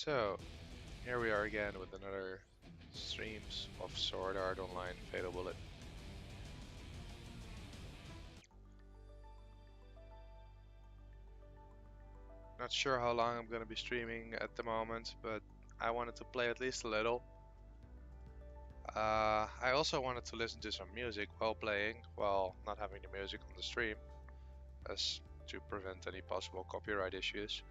So, here we are again with another streams of Sword Art Online Fatal Bullet. Not sure how long I'm gonna be streaming at the moment, but I wanted to play at least a little. I also wanted to listen to some music while playing, while not having the music on the stream, as to prevent any possible copyright issues.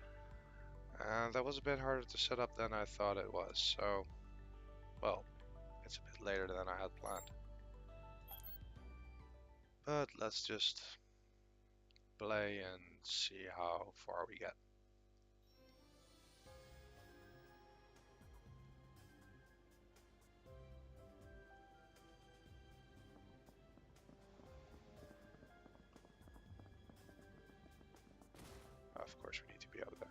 And that was a bit harder to set up than I thought it was, so, well, it's a bit later than I had planned. But let's just play and see how far we get. Of course we need to be up there.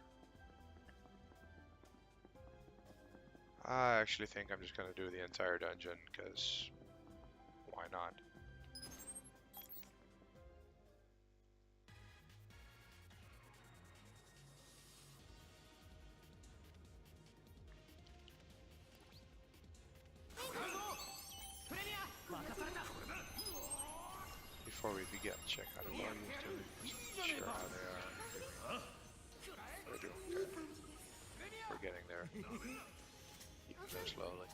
I actually think I'm just gonna do the entire dungeon, because why not? Before we begin, check out the volume to sure how they are. We're doing good. We're getting there. Even though slowly.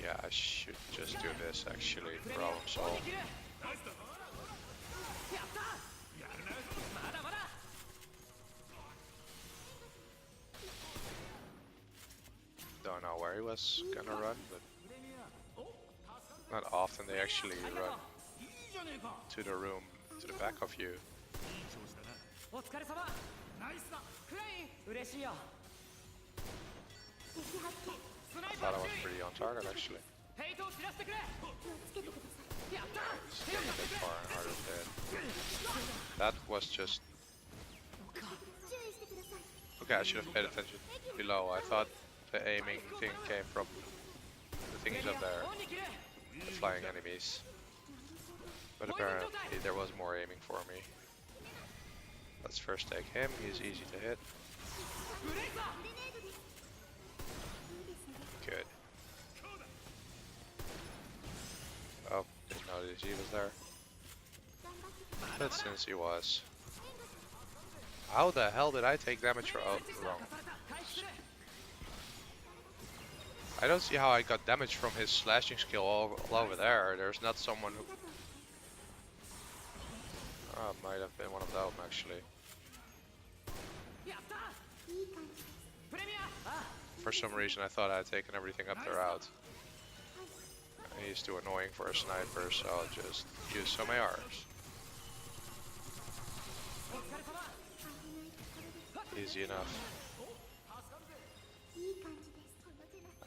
Yeah, I should just do this actually. Problem solved. Don't know where he was gonna run, but not often they actually run to the room to the back of you. I thought I was pretty on target actually. Still a bit far and harder to hit. That was just... Okay, I should have paid attention below. I thought the aiming thing came from the things up there, the flying enemies. But apparently there was more aiming for me. Let's first take him, he's easy to hit. Good. Oh, didn't notice he was there. But since he was... How the hell did I take damage from... Oh, wrong. I don't see how I got damage from his slashing skill all over there. There's not someone who... Oh, might have been one of them actually. For some reason I thought I had taken everything up the route. He's too annoying for a sniper, so I'll just use some ARs. Easy enough.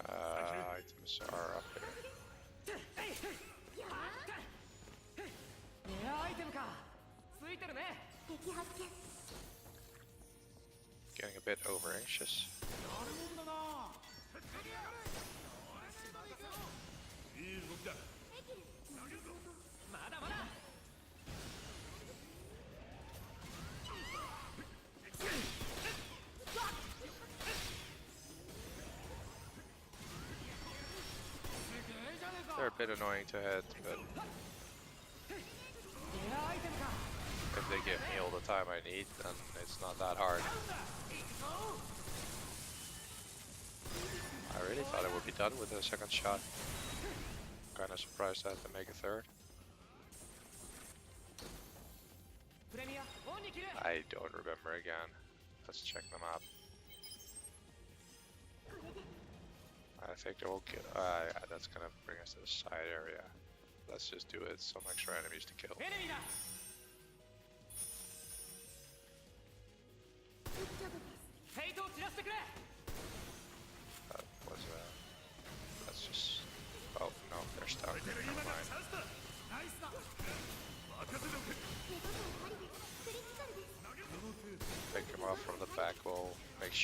Items are up here. Getting a bit over anxious. They're a bit annoying to hit, but if they give me all the time I need, then it's not that hard. I really thought it would be done with the second shot. Kinda surprised I had to make a third. I don't remember again. Let's check the map. I think they will kill. Yeah, that's gonna bring us to the side area. Let's just do it. Some extra enemies to kill. That was let's just... Oh no, there's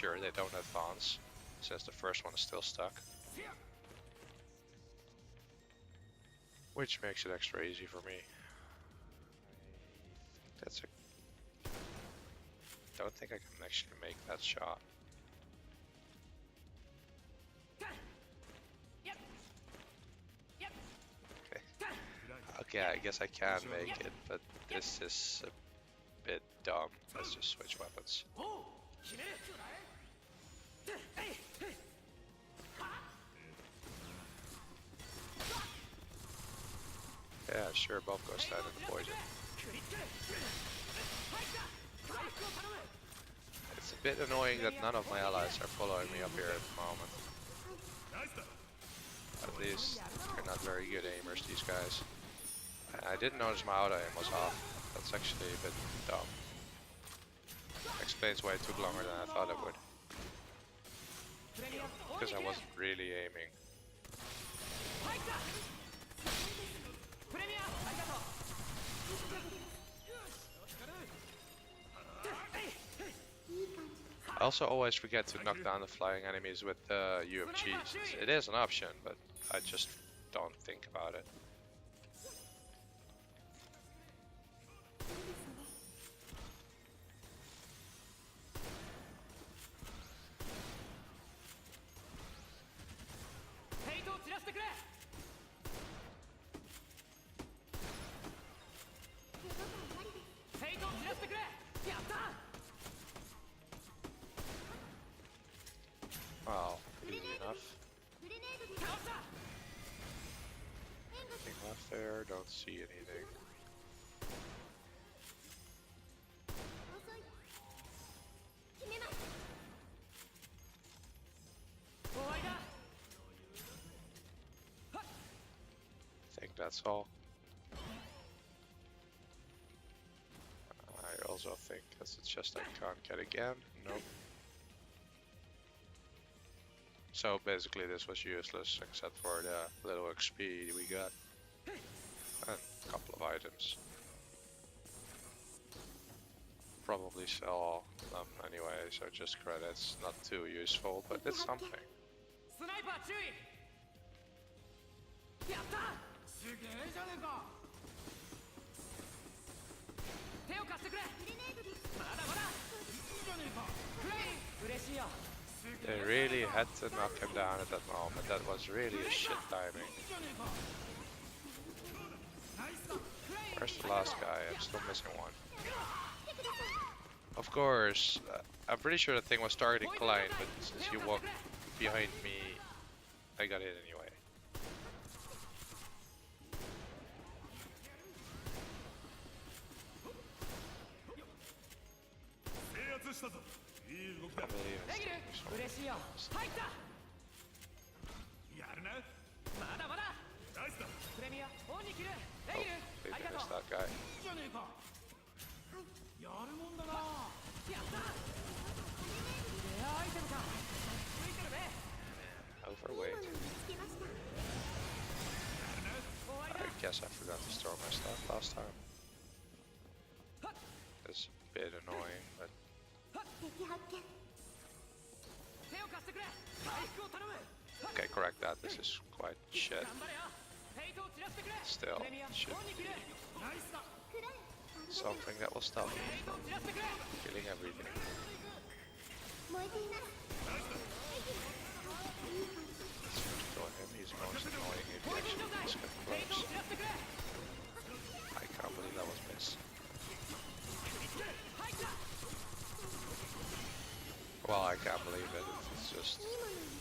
sure they don't advance, since the first one is still stuck. Which makes it extra easy for me. That's a... Don't think I can actually make that shot. Okay, I guess I can make it, but this is a bit dumb. Let's just switch weapons. Yeah, sure, both go stand in the poison. It's a bit annoying that none of my allies are following me up here at the moment. At least they're not very good aimers, these guys. I didn't notice my auto aim was off. That's actually a bit dumb. Explains why it took longer than I thought it would. Because I wasn't really aiming. I also always forget to knock down the flying enemies with UMGs. It is an option, but I just don't think about it. Wow, easy enough. Nothing left there, don't see anything. I think that's all. I also think that's a chest I can't get again. Nope. So basically this was useless except for the little XP we got. And a couple of items. Probably sell them anyway, so just credits. Not too useful, but it's something. They really had to knock him down at that moment. That was really a shit timing. Where's the last guy? I'm still missing one. Of course, I'm pretty sure the thing was targeting Klein, but since you walked behind me, I got it anyway. I believe it's taking so long. Oh, maybe it's that guy. Overweight. I guess I forgot to store my stuff last time. It's a bit annoying, but... Okay, correct that. This is quite shit. Still, should be something that will stop me from killing everything. Kill him, he's most annoying if he actually gets close. I can't believe that was missed. Well, I can't believe it. It's just,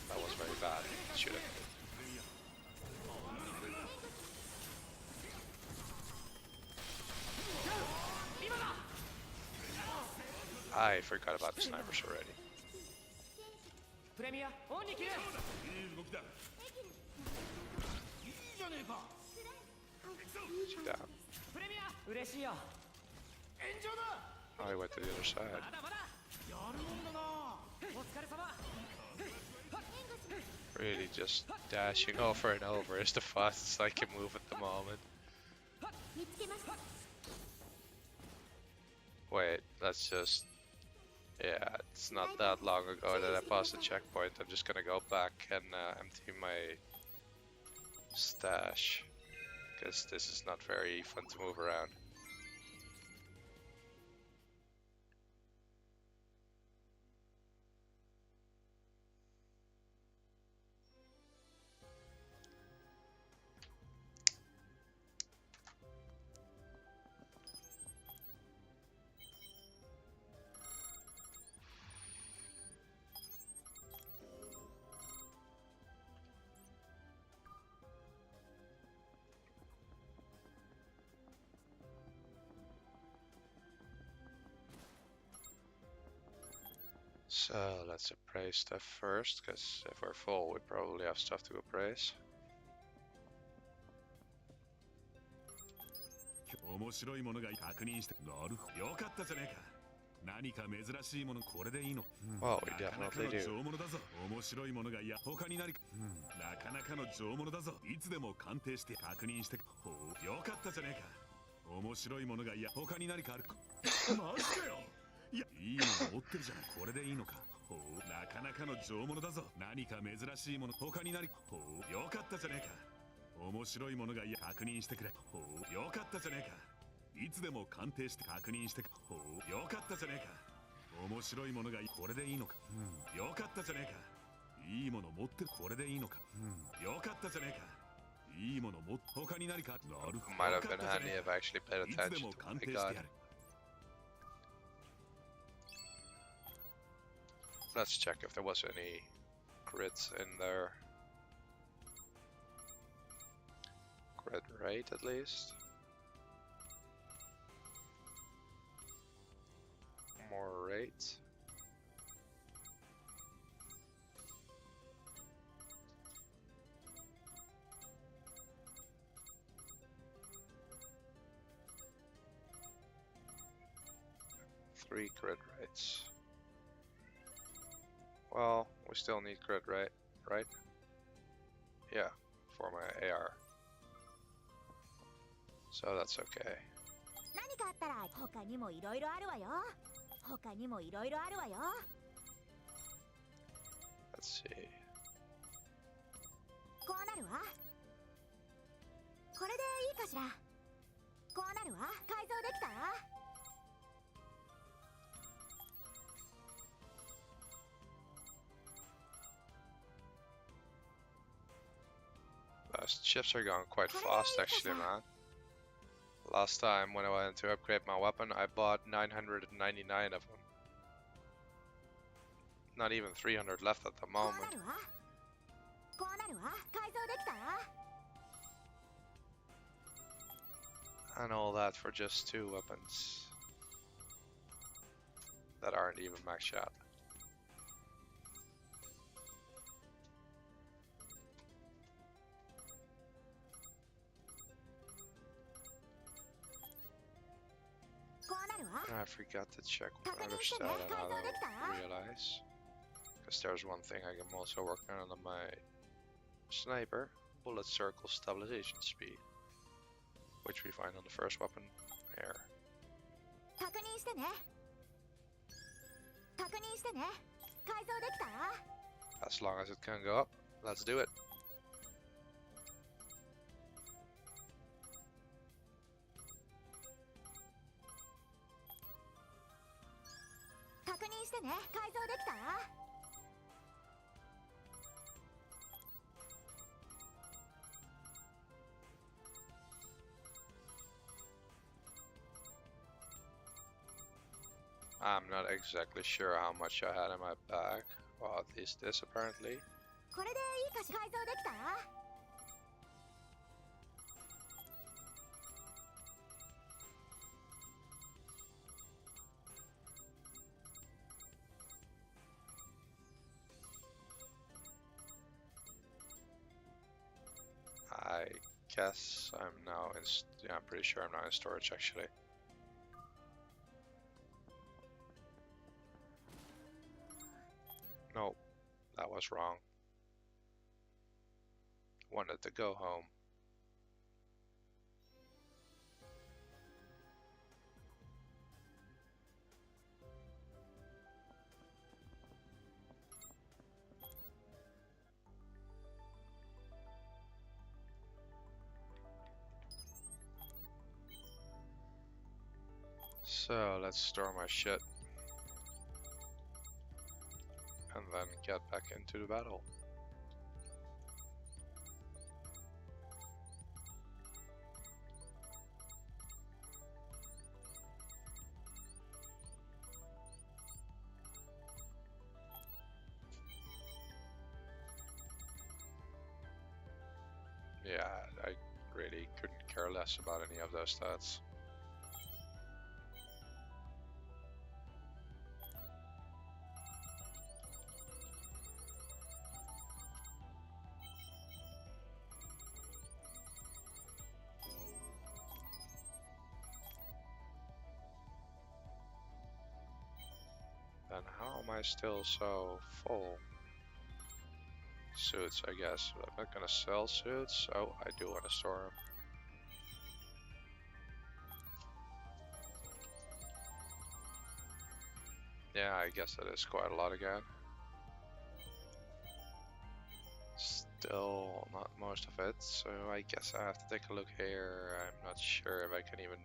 that was very bad. It should have been. I forgot about the snipers already. Sit down. Oh, he went to the other side. Really just dashing over and over is the fastest I can move at the moment. Wait, let's just Yeah, it's not that long ago that I passed the checkpoint. I'm just gonna go back and empty my stash, because this is not very fun to move around. So let's appraise stuff first, because if we're full, we probably have stuff to appraise. 面白いものが確認してなるほどよかったじゃねえか何か珍しいものこれでいいの Well, we なかなか definitely の do. 上物だぞ面白いものがいや他に何かなかなかの上物だぞいつでも鑑定して確認してほうよかったじゃねえか面白いものがいや他に何かあるかマジかよいやいいもの持ってるじゃないこれでいいのかほうなかなかの上物だぞ何か珍しいもの他に何かほうよかったじゃねえか面白いものがいや確認してくれほうよかったじゃねえかいつでも鑑定して確認してほうよかったじゃねえか面白いものがこれでいいのかよかったじゃねえかいいもの持ってるこれでいいのかよかったじゃねえかいいもの持って他に何かなるほど Might have been handy if I actually paid いつで attention も to 鑑 what 定 I して got. やる Let's check if there was any crits in there. Crit rate at least. More rate. Three crit rates. Well, we still need crit rate, right? Yeah, for my AR. So that's okay. 何かあったら他にもいろいろあるわよ。他にもいろいろあるわよ。Let's see. こうなるわ。これでいいかしら。こうなるわ。改造できた？ Those chips are going quite fast actually, man. Last time when I went to upgrade my weapon, I bought 999 of them. Not even 300 left at the moment. こうなるわ。改造できた？ And all that for just 2 weapons that aren't even max shot. I forgot to check what other stat I realize. Because there's one thing I can also work on my sniper, bullet circle stabilization speed, which we find on the first weapon here. 確認してね。確認してね。改造できた？ As long as it can go up, let's do it. 確認してね。改造できた？ I'm not exactly sure how much I had in my bag. Well, at least this apparently. これでいいかしら？改造できた？ I guess I'm now in. Yeah, I'm pretty sure I'm not in storage actually. No, that was wrong. Wanted to go home. So let's store my shit and then get back into the battle. Yeah, I really couldn't care less about any of those stats. Then how am I still so full? Suits, I guess. I'm not gonna sell suits. Oh, I do want to store them. Yeah, I guess that is quite a lot again. Still not most of it, so I guess I have to take a look here. I'm not sure if I can even...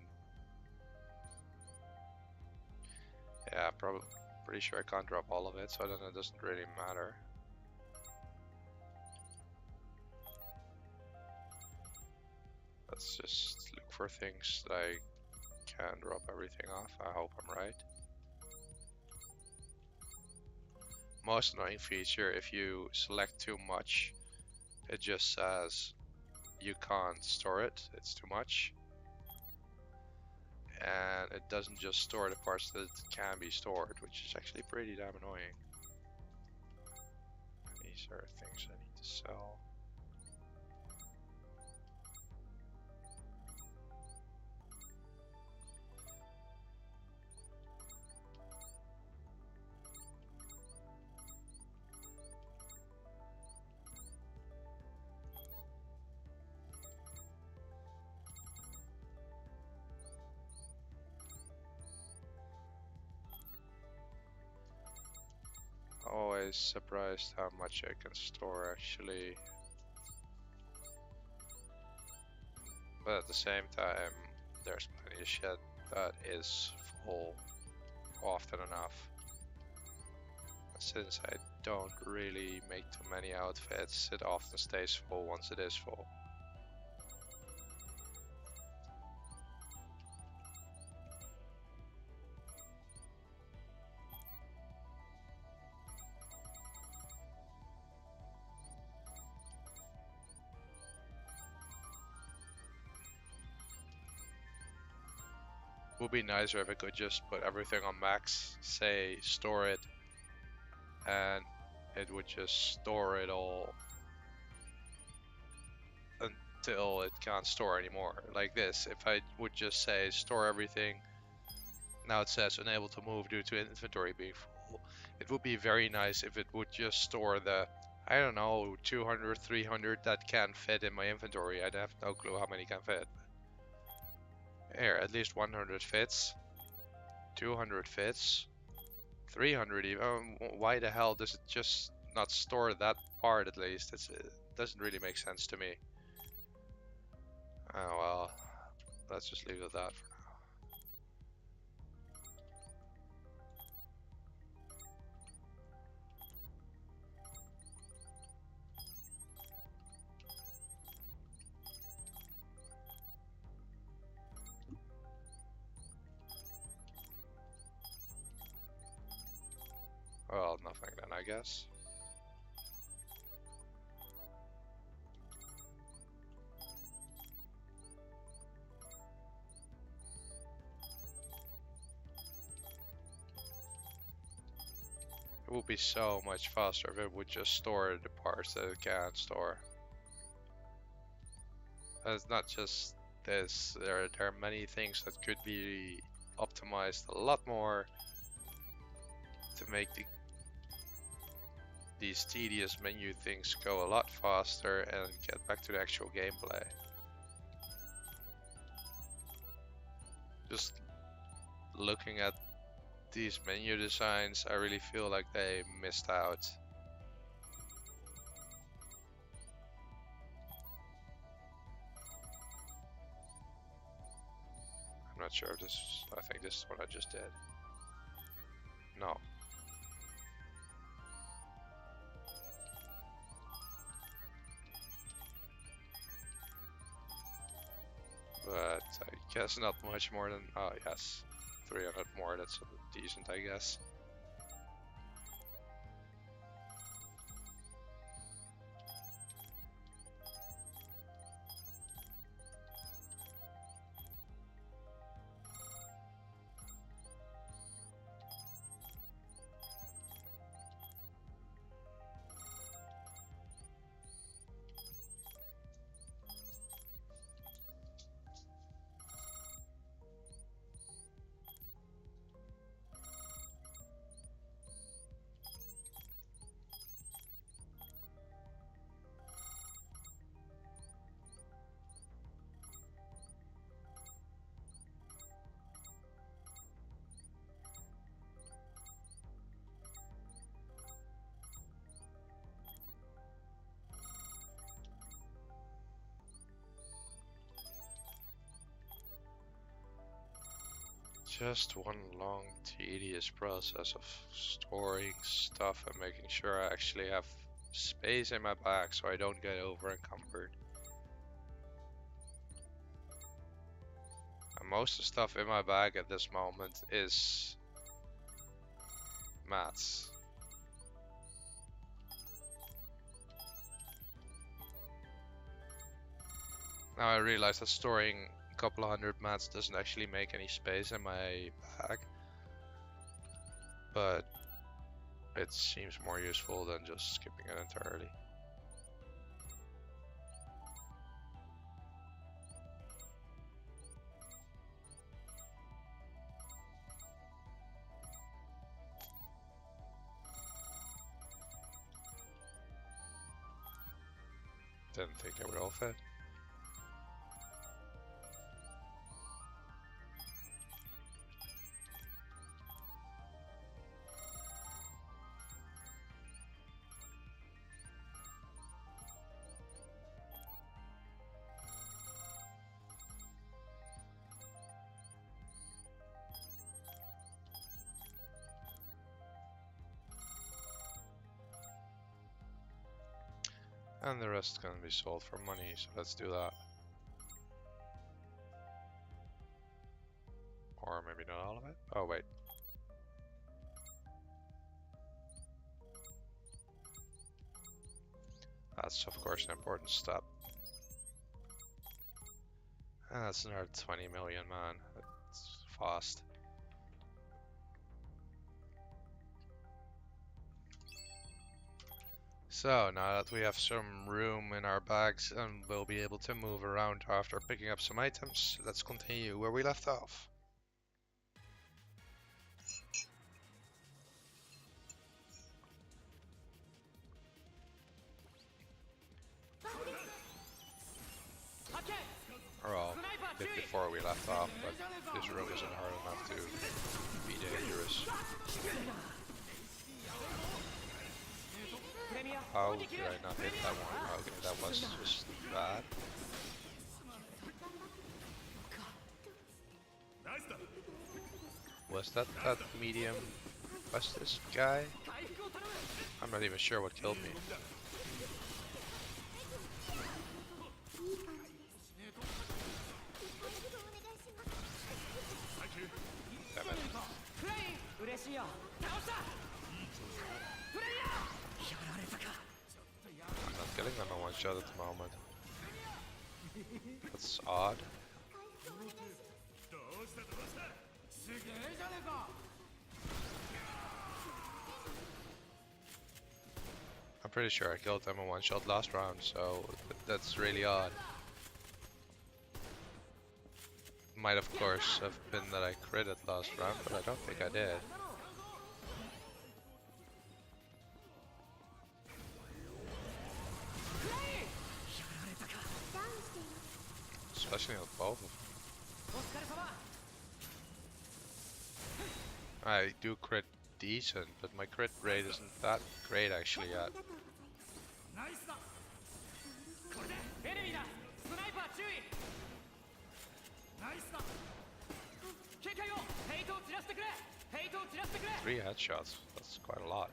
Yeah, probably pretty sure I can't drop all of it, so then it doesn't really matter. Let's just look for things that I can drop everything off. I hope I'm right. Most annoying feature, if you select too much, it just says you can't store it, it's too much. And it doesn't just store the parts that can be stored, which is actually pretty damn annoying. And these are things I need to sell. Always surprised how much I can store actually. But at the same time, there's plenty of shit that is full often enough. Since I don't really make too many outfits, it often stays full once it is full. Would be nicer if I could just put everything on max, say store it, and it would just store it all until it can't store anymore. Like this, if I would just say store everything, now it says unable to move due to inventory being full. It would be very nice if it would just store the, I don't know, 200, 300 that can fit in my inventory. I'd have no clue how many can fit. Here, at least 100 fits, 200 fits, 300 even. Why the hell does it just not store that part at least? It doesn't really make sense to me. Oh well, let's just leave it at that for now. Well, nothing then, I guess. It would be so much faster if it would just store the parts that it can store. And it's not just this, there are many things that could be optimized a lot more to make these tedious menu things go a lot faster and get back to the actual gameplay. Just looking at these menu designs, I really feel like they missed out. I'm not sure if this. I think this is what I just did. No. But I guess not much more than. Oh yes, 300 more. That's decent, I guess. Just one long, tedious process of storing stuff and making sure I actually have space in my bag so I don't get over encumbered. And most of the stuff in my bag at this moment is mats. Now I realize that storing a couple of hundred mats doesn't actually make any space in my bag, but it seems more useful than just skipping it entirely. Didn't think they would all fit. And the rest can be sold for money, so let's do that. Or maybe not all of it. Oh wait. That's of course an important step. And that's another 20 million, man. That's fast. So now that we have some room in our bags and we'll be able to move around after picking up some items, let's continue where we left off. Or well, a bit before we left off, but this room isn't hard enough to be dangerous. How did I not hit that one? Okay, that was just bad. Was that medium Festus guy? I'm not even sure what killed me. Damn it. I'm not getting them on one shot at the moment. That's odd. I'm pretty sure I killed them in one shot last round, so that's really odd. Might of course have been that I critted last round, but I don't think I did. Especially with both of them. I do crit decent, but my crit rate isn't that great actually yet. 3 headshots. That's quite a lot.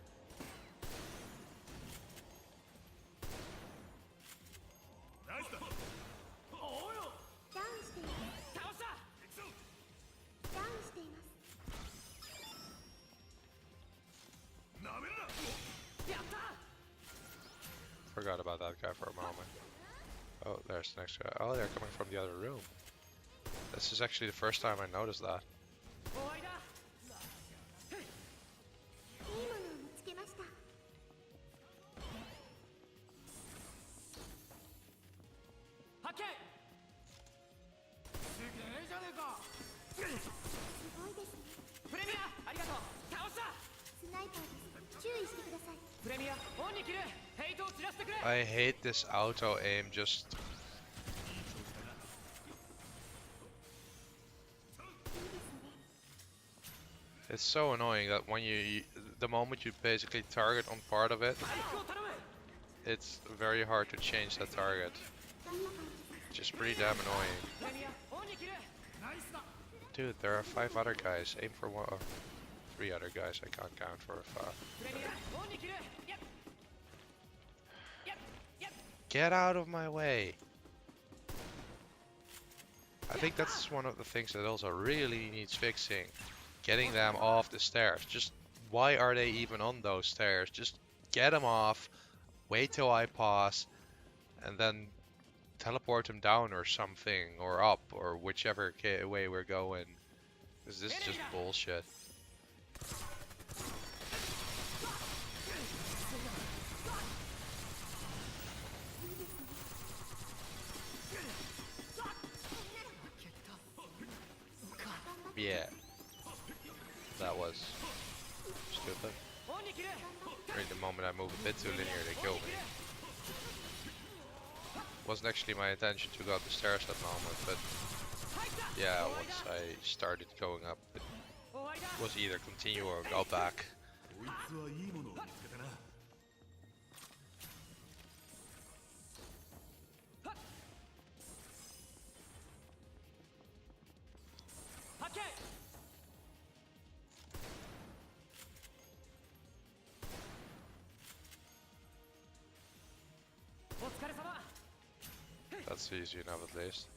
ナイスだ。おうよ。ダウンしています。倒した。ダウンしています。 なめるな。やった。 Forgot about that guy for a moment. Oh, there's the next guy. Oh, they're coming from the other room. This is actually the first time I noticed that. 終わりだ。いいものを見つけました。発見。すげえじゃねえか。すごいですね。プレミアありがとう。倒した。スナイパーです。注意してください。プレミアオンに切る。ヘイトを散らしてくれ。 I hate this auto aim. Just いいですね。 it's so annoying that when the moment you basically target on part of it, 回復を頼む。 it's very hard to change that target. どんな感じですか。 Just pretty damn annoying. プレミアオンに切る。ナイスだ。 Dude, there are 5 other guys. Aim for one. 3 other guys. I can't count for a fact. プレミアオンに切る。やっ。やっ。やっ。 Get out of my way. I think that's one of the things that also really needs fixing. Getting them off the stairs. Just why are they even on those stairs? Just get them off. Wait till I pause, and then teleport them down or something, or up, or whichever way we're going. Because this is just bullshit. Yeah. That was stupid. Right the moment I move a bit too linear, they kill me. Wasn't actually my intention to go up the stairs that moment, but yeah, once I started going up, it was either continue or go back. こいつはいいものを見つけたな。発見。お疲れ様。 That's easy enough at least.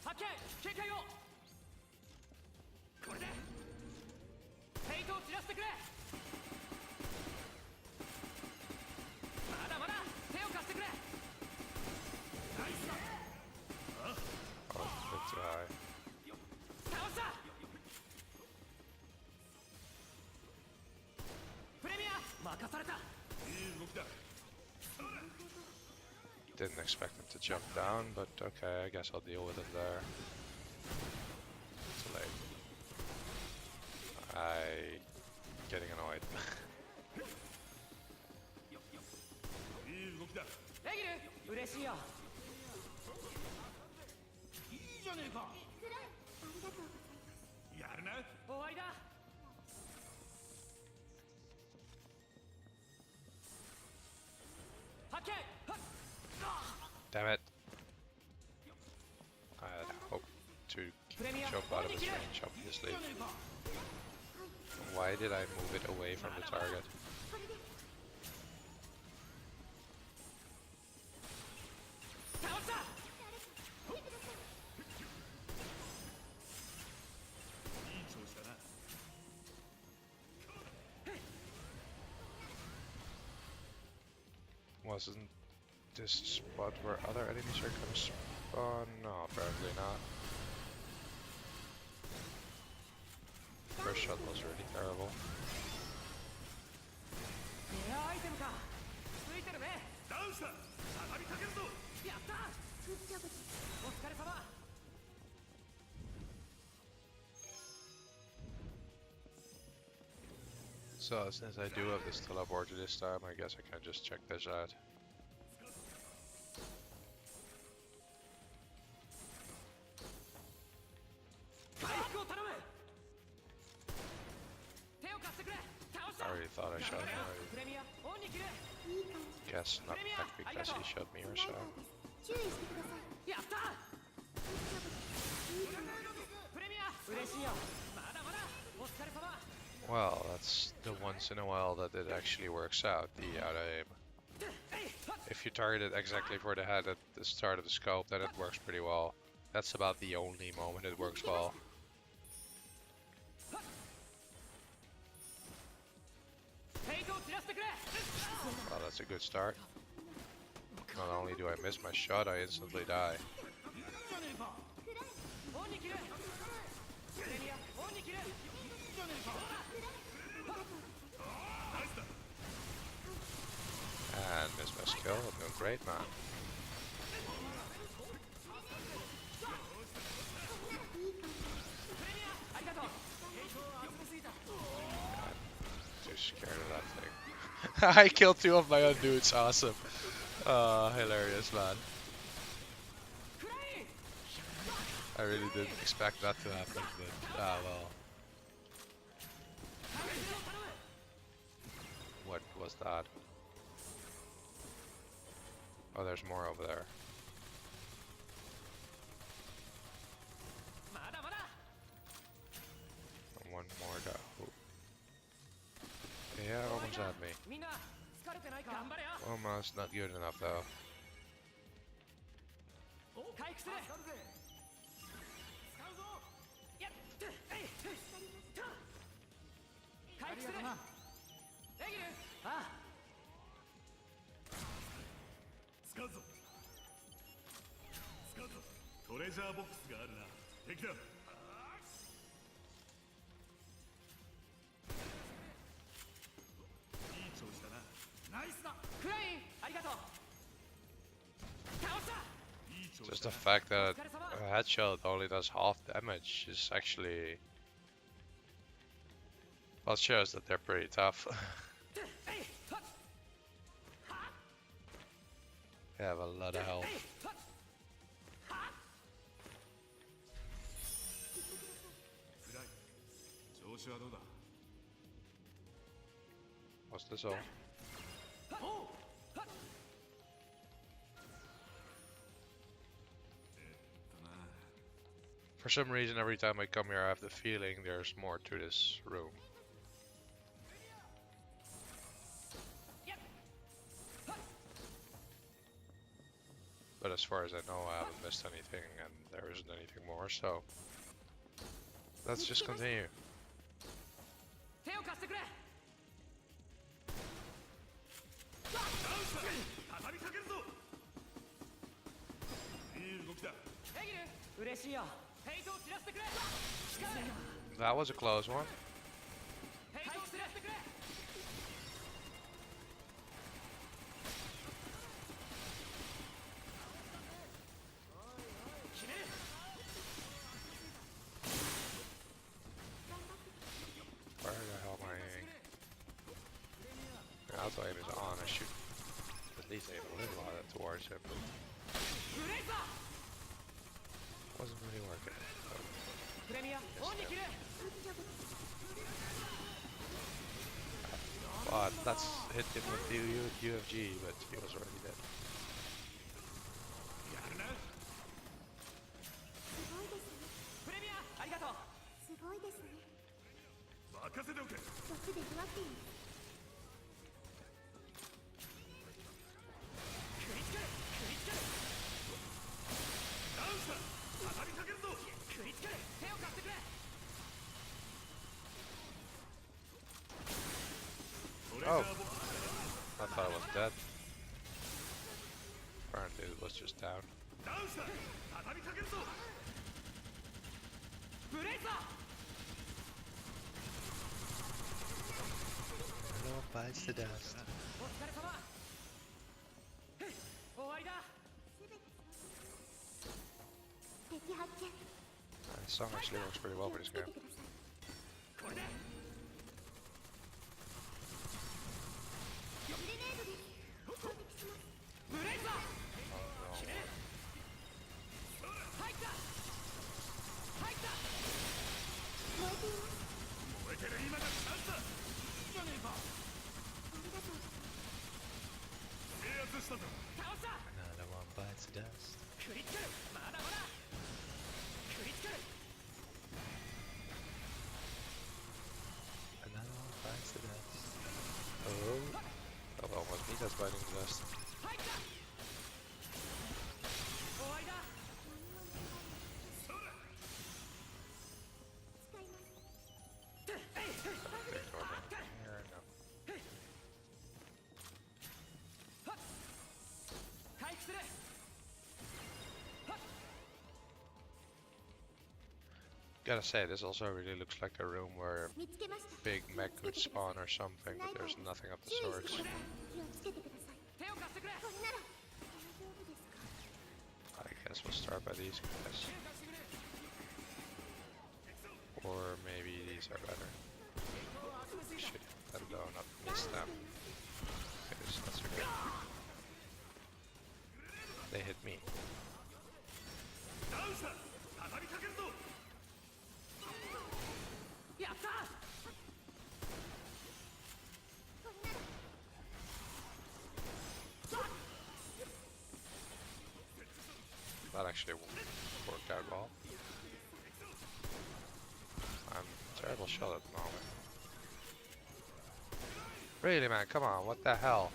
発見。警戒を。これで。ヘイトを散らしてくれ。まだまだ手を貸してくれ。ナイスだ。 Oh, a bit too high. 倒した。プレミア任された。いい動きだ。 Didn't expect him to jump down, but okay, I guess I'll deal with it there. Too late. Getting annoyed. いい動きだ。レギル嬉しいよ。いいじゃねえか。ありがとうございます。やるな。終わりだ。発見。 Damn it. I had hoped to jump out of his range, obviously. Why did I move it away from the target? 倒した。いい調子だな。 Wasn't this spot where other enemies are gonna spawn? No, apparently not. First shot was really terrible. レアアイテムか。ついてるね。ダウンした。畳みかけるぞ。やった。グッジョブです。お疲れ様。 So since I do have this teleporter this time, I guess I can just check this out. 回復を頼む。手を貸してくれ。倒した。 I already thought I shot him. プレミアオンに切る。 いい感じ。 I guess not that because he shot me or スナイ so. パーです。注意してください。Well, that's the once in a while that it actually works out, the auto aim. If you target it exactly for the head at the start of the scope, then it works pretty well. That's about the only moment it works well. Well, that's a good start. Not only do I miss my shot, I instantly die. And miss my skill. I'm doing great, man. Too scared of that thing. I killed 2 of my own dudes. Awesome. Hilarious, man. I really didn't expect that to happen, but well. What was that? Oh, there's more over there. And one more go. Ooh. Yeah, almost had me. Almost not good enough though. Just the fact that a headshot only does half damage is actually... well, it shows that they're pretty tough. They have a lot of health. What's this all? For some reason, every time I come here, I have the feeling there's more to this room. But as far as I know, I haven't missed anything, and there isn't anything more, so let's just continue. That was a close one. Where the hell am I aiming? Yeah, auto aim is on. I should at least aim a little harder towards him. Wasn't really working. But let's hit him with the UFG, but he was already dead. Oh, I thought I was dead. Apparently it was just down. No one bites the dust. The song actually works pretty well for this game. Another one bites the dust. that's biting the dust. Here, no. Gotta say, this also really looks like a room where 見つけました big mech could spawn or something, but there's nothing of the 注意 sorts. してください気をつけてくださいこれなら大丈夫ですか I guess we'll start by these guys. Or maybe these are better. Shit, I don't know, not miss them. Okay, so that's okay. They hit me. やった That actually worked out well. I'm a terrible shot at the moment. Really, man, come on, what the hell?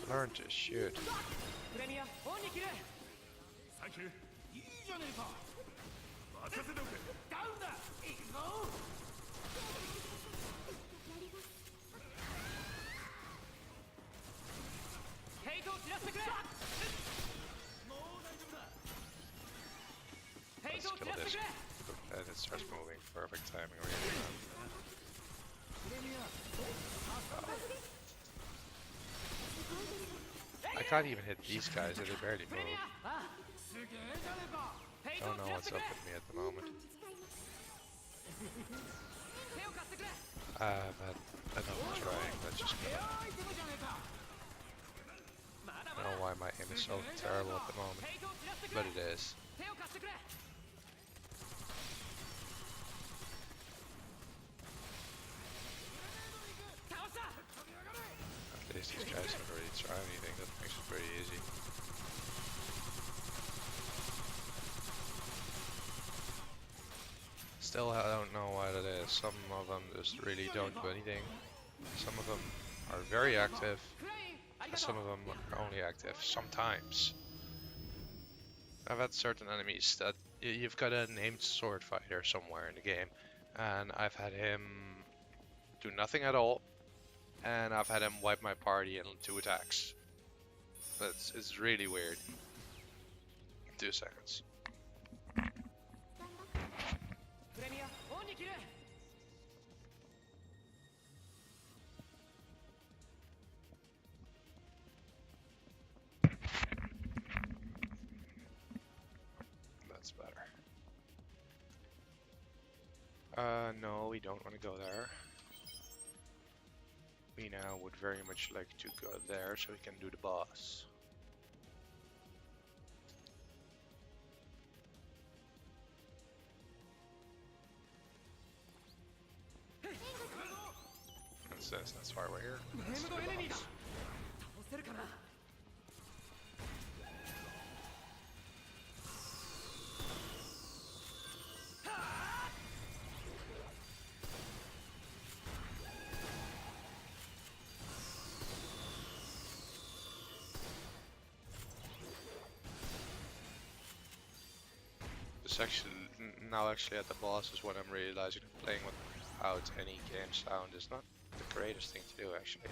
Learn to shoot. プレミアオンに切れサンキュー。いいじゃねえか任せておけ。ダウンだいくぞヘイトを散らしてくれもう大丈夫だヘイ Let's トを散 kill らして this. くれ And it starts moving. Perfect timing, really. プレミア I can't even hit these guys, they barely プレミ move. アあすげえじゃねえかヘイトを Don't know 散ら what's してく up れ with me at the moment. 手を貸してくれ I've had enough trying, let's just エ go. アアイテムじゃねえかまだ I ま don't だ know why my aim is so terrible at the moment, ヘイトを散らしてく but れ it is. 手を貸してくれ倒した At least these guys don't really try anything, that makes it pretty easy. Still, I don't know why that is. Some of them just really don't do anything. Some of them are very active, クラインあり and がと some う of them are only active sometimes. I've had certain enemies that you've got a named sword fighter somewhere in the game, and I've had him do nothing at all, and I've had him wipe my party in 2 attacks. It's really weird. 2 seconds. プレミアオンに切れ That's better. No, we don't want to go there. We now would very much like to go there so we can do the boss. And since that's why we're here, ネー let's ム do ドエ the ネミーだ boss. 倒せるかな This actually, now actually at the boss is when I'm realizing that playing without any game sound is not the greatest thing to do actually.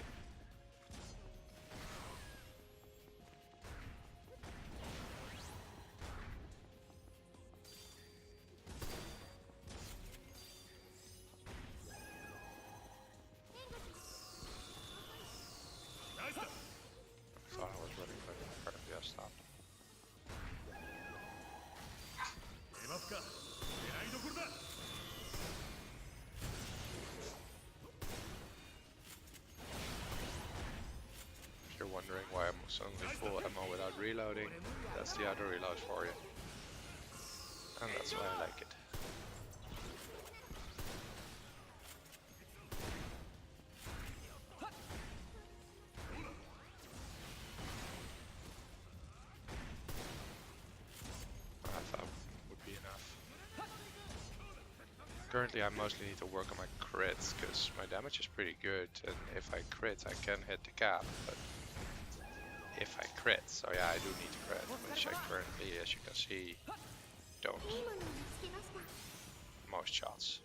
I thought I was running, but apparently I stopped. 出ますか。狙いどころだ。 If you're wondering why I'm suddenly full ammo without reloading, that's the auto reload for you. And that's why I like it. I thought would be enough. Currently I mostly need to work on my crits, because my damage is pretty good, and if I crit I can hit the cap, but if I crit, so yeah, I do need to crit, which I currently, as you can see, don't. いいものを見つけました。 Most shots.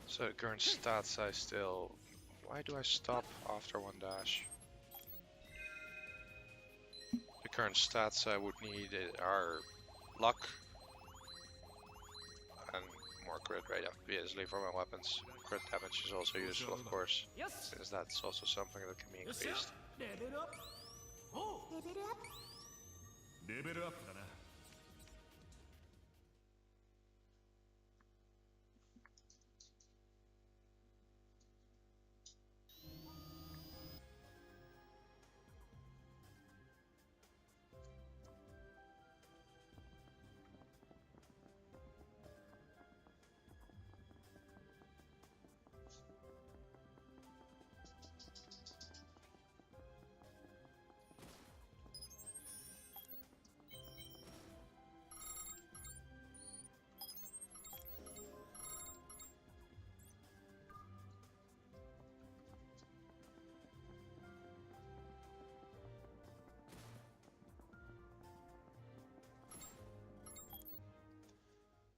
So the current stats I still... Why do I stop after one dash? The current stats I would need are luck and more crit rate obviously for my weapons. Crit damage is also useful of course, よし since that's also something that can be よっしゃ increased. レベルアップおう レベルアップ。レベルアップだな。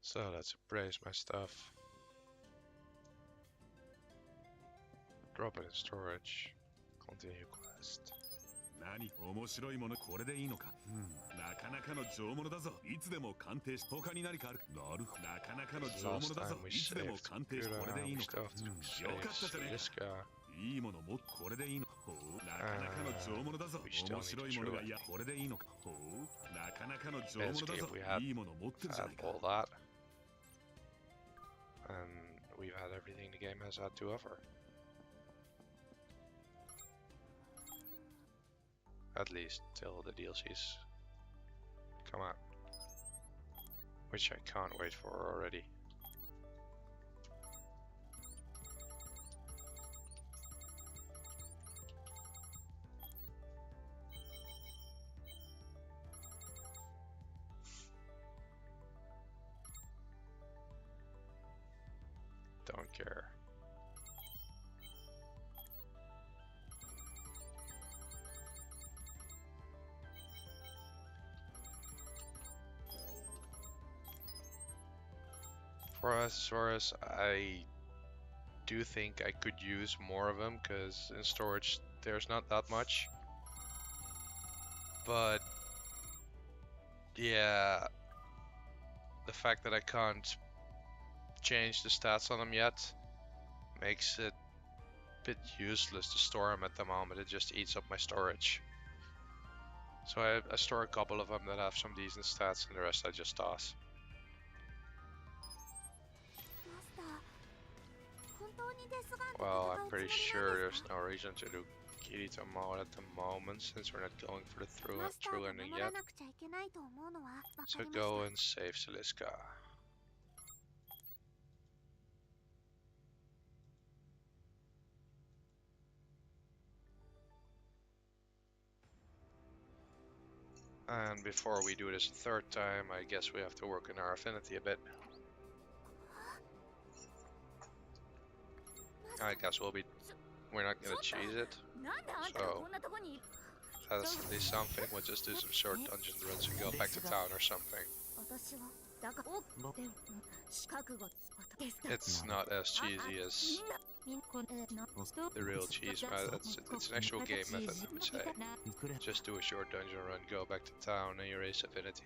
So let's appraise my stuff. Drop it in storage. Continue quest. 何面白いものこれでいいのか、なかなかの上物だぞ。いつでも鑑定し他に何かある。なるほど、なかなかの上物 Last だぞ。 time we いつでも saved 鑑定しこれでいい we のか、 still have to よかったじゃねえ save か。 Siliska. いいものもこれでいいの。ほう、なかなかの上物だぞ。 We still 面 need 白 to いものが chew いやこれでいいのか。ほう、なかなかの上物だ Basically, ぞ if we had いいもの持ってるじゃないか。 all that, and we've had everything the game has had to offer. At least till the DLCs come out, which I can't wait for already. Don't care. For Allosaurus, I do think I could use more of them because in storage there's not that much. But yeah, the fact that I can't change the stats on them yet makes it a bit useless to store them at the moment. It just eats up my storage. So I store a couple of them that have some decent stats and the rest I just toss. マスター、本当にデスガンと Well, 戦 I'm う pretty つ sure もりなん there's ですか？ no reason to do Kirito mode at the moment since we're not going for the マスター true が ending 守ら yet. なくちゃいけないと思うのはわか So りました。 go and save Siliska. And before we do this a third time, I guess we have to work on our affinity a bit. I guess we're not gonna cheese it. なんであんたが So こんなとこに？ that's at least something. We'll just do some short dungeon runs and go back to town or something. 私はだからおで覚悟です。 It's not as cheesy as みんなこの the real cheese method. It's an actual game method, I would say. Just do a short dungeon run, go back to town, and you raise affinity.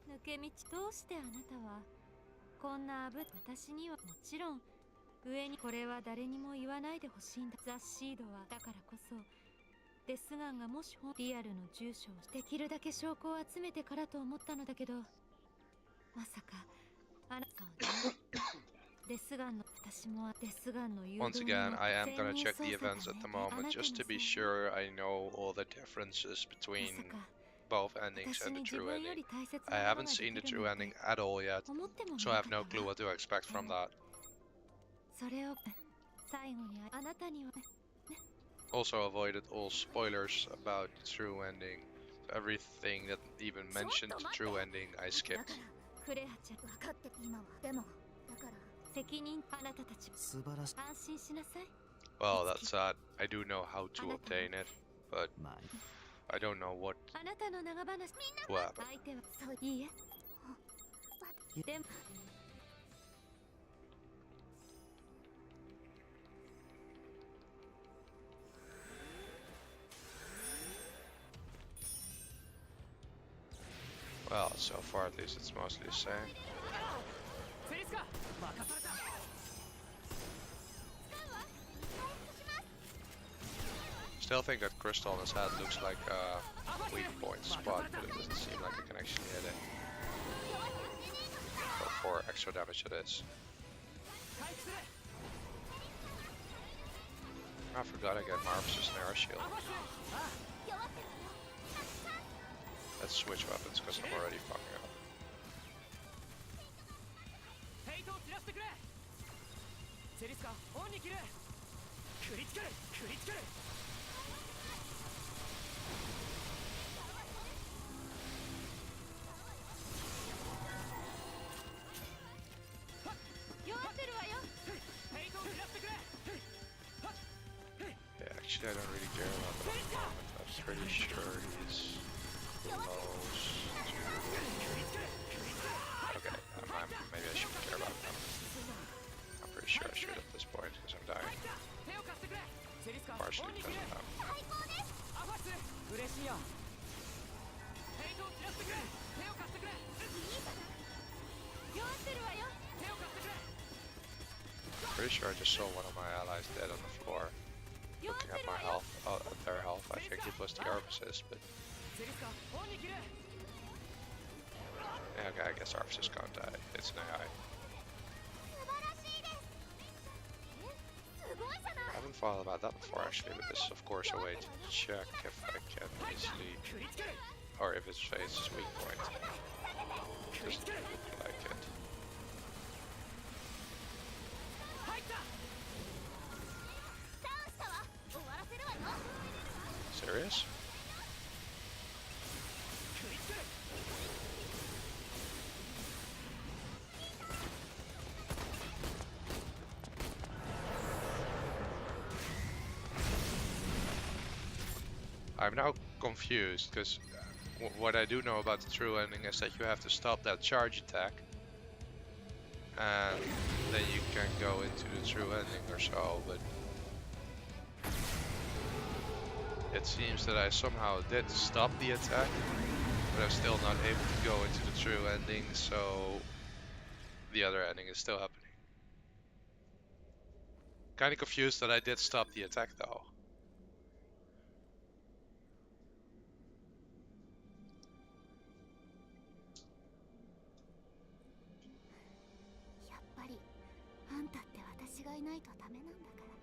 抜け道どうしてあなたはこんな私にはもちろん上にこれは誰にも言わないでほしいんだ。ザ・シードはだからこそデスガンがもしリアルの住所をできるだけ証拠を集めてからと思ったのだけど、まさかあなたをねデスガンの私もデスガンの誘 Once 導に again, I am 潜 gonna 入 check the 捜査だね events at the あ moment なた just の to be せい sure I know all the differences ま between さか both endings 私 and に the 自 true 分よ ending. り大切 I なもの haven't がで seen the きる true なんて ending at all yet, 思っても so み I な have か no った clue わ。 what to expect from that. それを最後にあなたには Also avoided all spoilers about the true ending. Everything that even mentioned the true ending, I だ skipped. からクレアちゃん分かって今はでもだから責任あなたたち素晴らしい。安心しなさい Well, that's sad. I do know how to obtain it, but まあ I don't know what あなたの長話 will happen. 相手はそういいえでも Well, so far at least it's mostly the same. セリスか任された Still think that crystal on his head looks like a weak point spot, but it doesn't seem like it can actually hit it. But for extra damage it is. 回復する I forgot again, Marv's just an air shield. アファスあ Let's switch weapons because I'm already fucking up. フェイトを散らしてくれセリスかオンに切るクリティカルクリティカル 弱ってるわよ フェイトを散らしてくれ Yeah, actually I don't really care about the moment. I'm pretty sure he's close to... Okay, maybe I shouldn't care about him. I'm pretty sure I should at this point because I'm dying. 手を貸してくれセリスか Partially オンに because 切る of him. アファス嬉しいよフェイトを散らしてくれ手を貸してくれ弱ってるわよ手を貸してくれ Pretty sure I just saw one of my allies dead on the floor. 弱っ Looking て at るわ my よ health, at their health, I think it was the Arvises, but セリスかオンに切る yeah, okay, I guess Arvises can't die. It's an AI. 素晴らしいですすごいじゃない I haven't thought about that before actually, but this is of course a way to check if I can easily, クリティカル or if his face is weak point. クリ Doesn't ティカル look like it. 入った ダウンしたわ終わらせるわよ Serious? クリティカル I'm now confused because what I do know about the true ending is that you have to stop that charge attack and then you can go into the true ending or so, but it seems that I somehow did stop the attack, but I'm still not able to go into the true ending, so the other ending is still happening. Kinda confused that I did stop the attack though. やっぱりあんたって私がいないとダメなんだから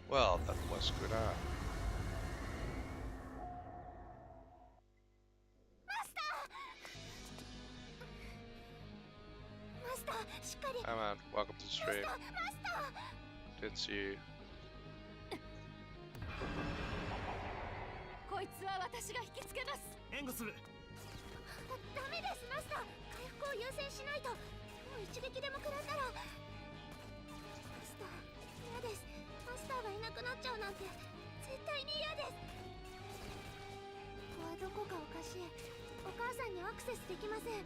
Well, that was good. マスターしっかり Hi man, welcome to the stream. マスター Didn't see you. こいつは私が引きつけます援護する。ダメですマスター回復を優先しないともう一撃でも食らったらマスター嫌ですマスターがいなくなっちゃうなんて絶対に嫌ですここはどこかおかしいお母さんにアクセスできません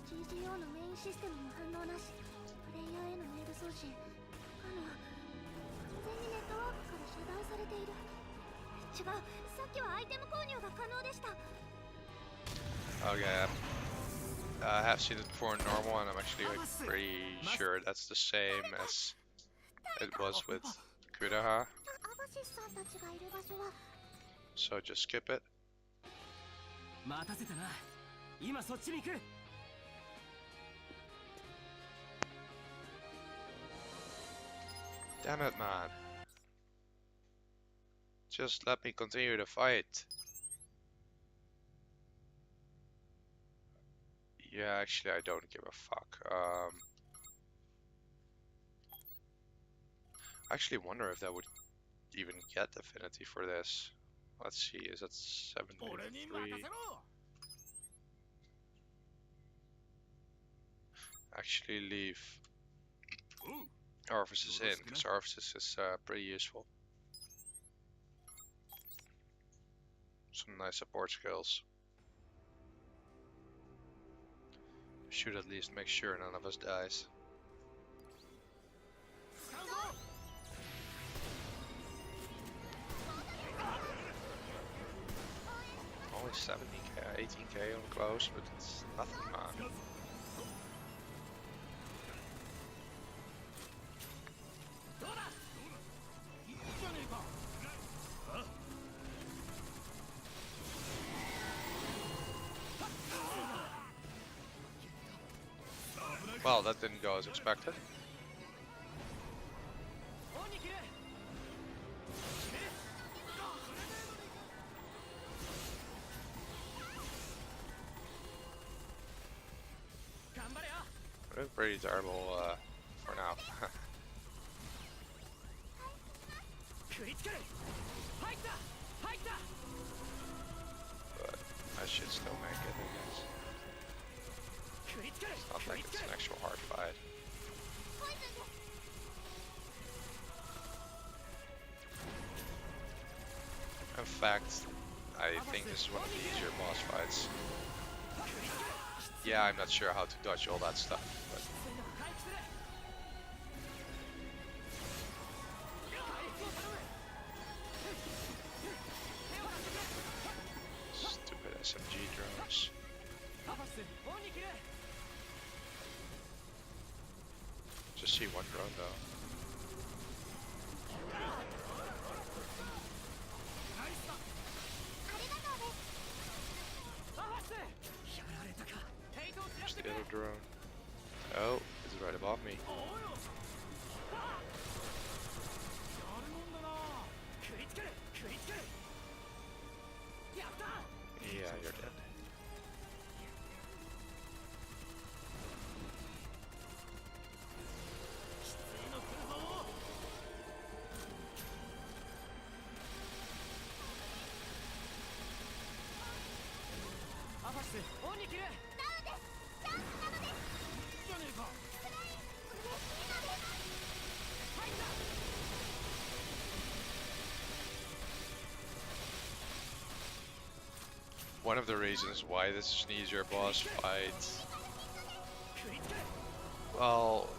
GGO のメインシステムも反応なしプレイヤーへのメール送信完全にネットワークから遮断されている違うさっきはアイテム購入が可能でした Okay, I have seen it before in normal, and I'm actually like, pretty sure that's the same as it was with Kudaha. アバシスさんたちがいる場所は So just skip it. 待たせたな。今そっちに行く。 Damn it, man. Just let me continue the fight. Yeah, actually, I don't give a fuck. I actually wonder if that would even get affinity for this. Let's see, is that 73? Actually, leave orifices in, because orifices is pretty useful. Some nice support skills. Should at least make sure none of us dies. Only 70k, 18k on close, but it's nothing, man. Well, that didn't go as expected. It's pretty terrible for now. But I should still make it, I guess. It's not like it's an actual hard fight. In fact, I think this is one of the easier boss fights. Yeah, I'm not sure how to dodge all that stuff, but stupid SMG drones. Just see one drone though. There's the other drone. Oh, it's right above me. Yeah, you're dead. One of the reasons why this is an easier boss fight, well,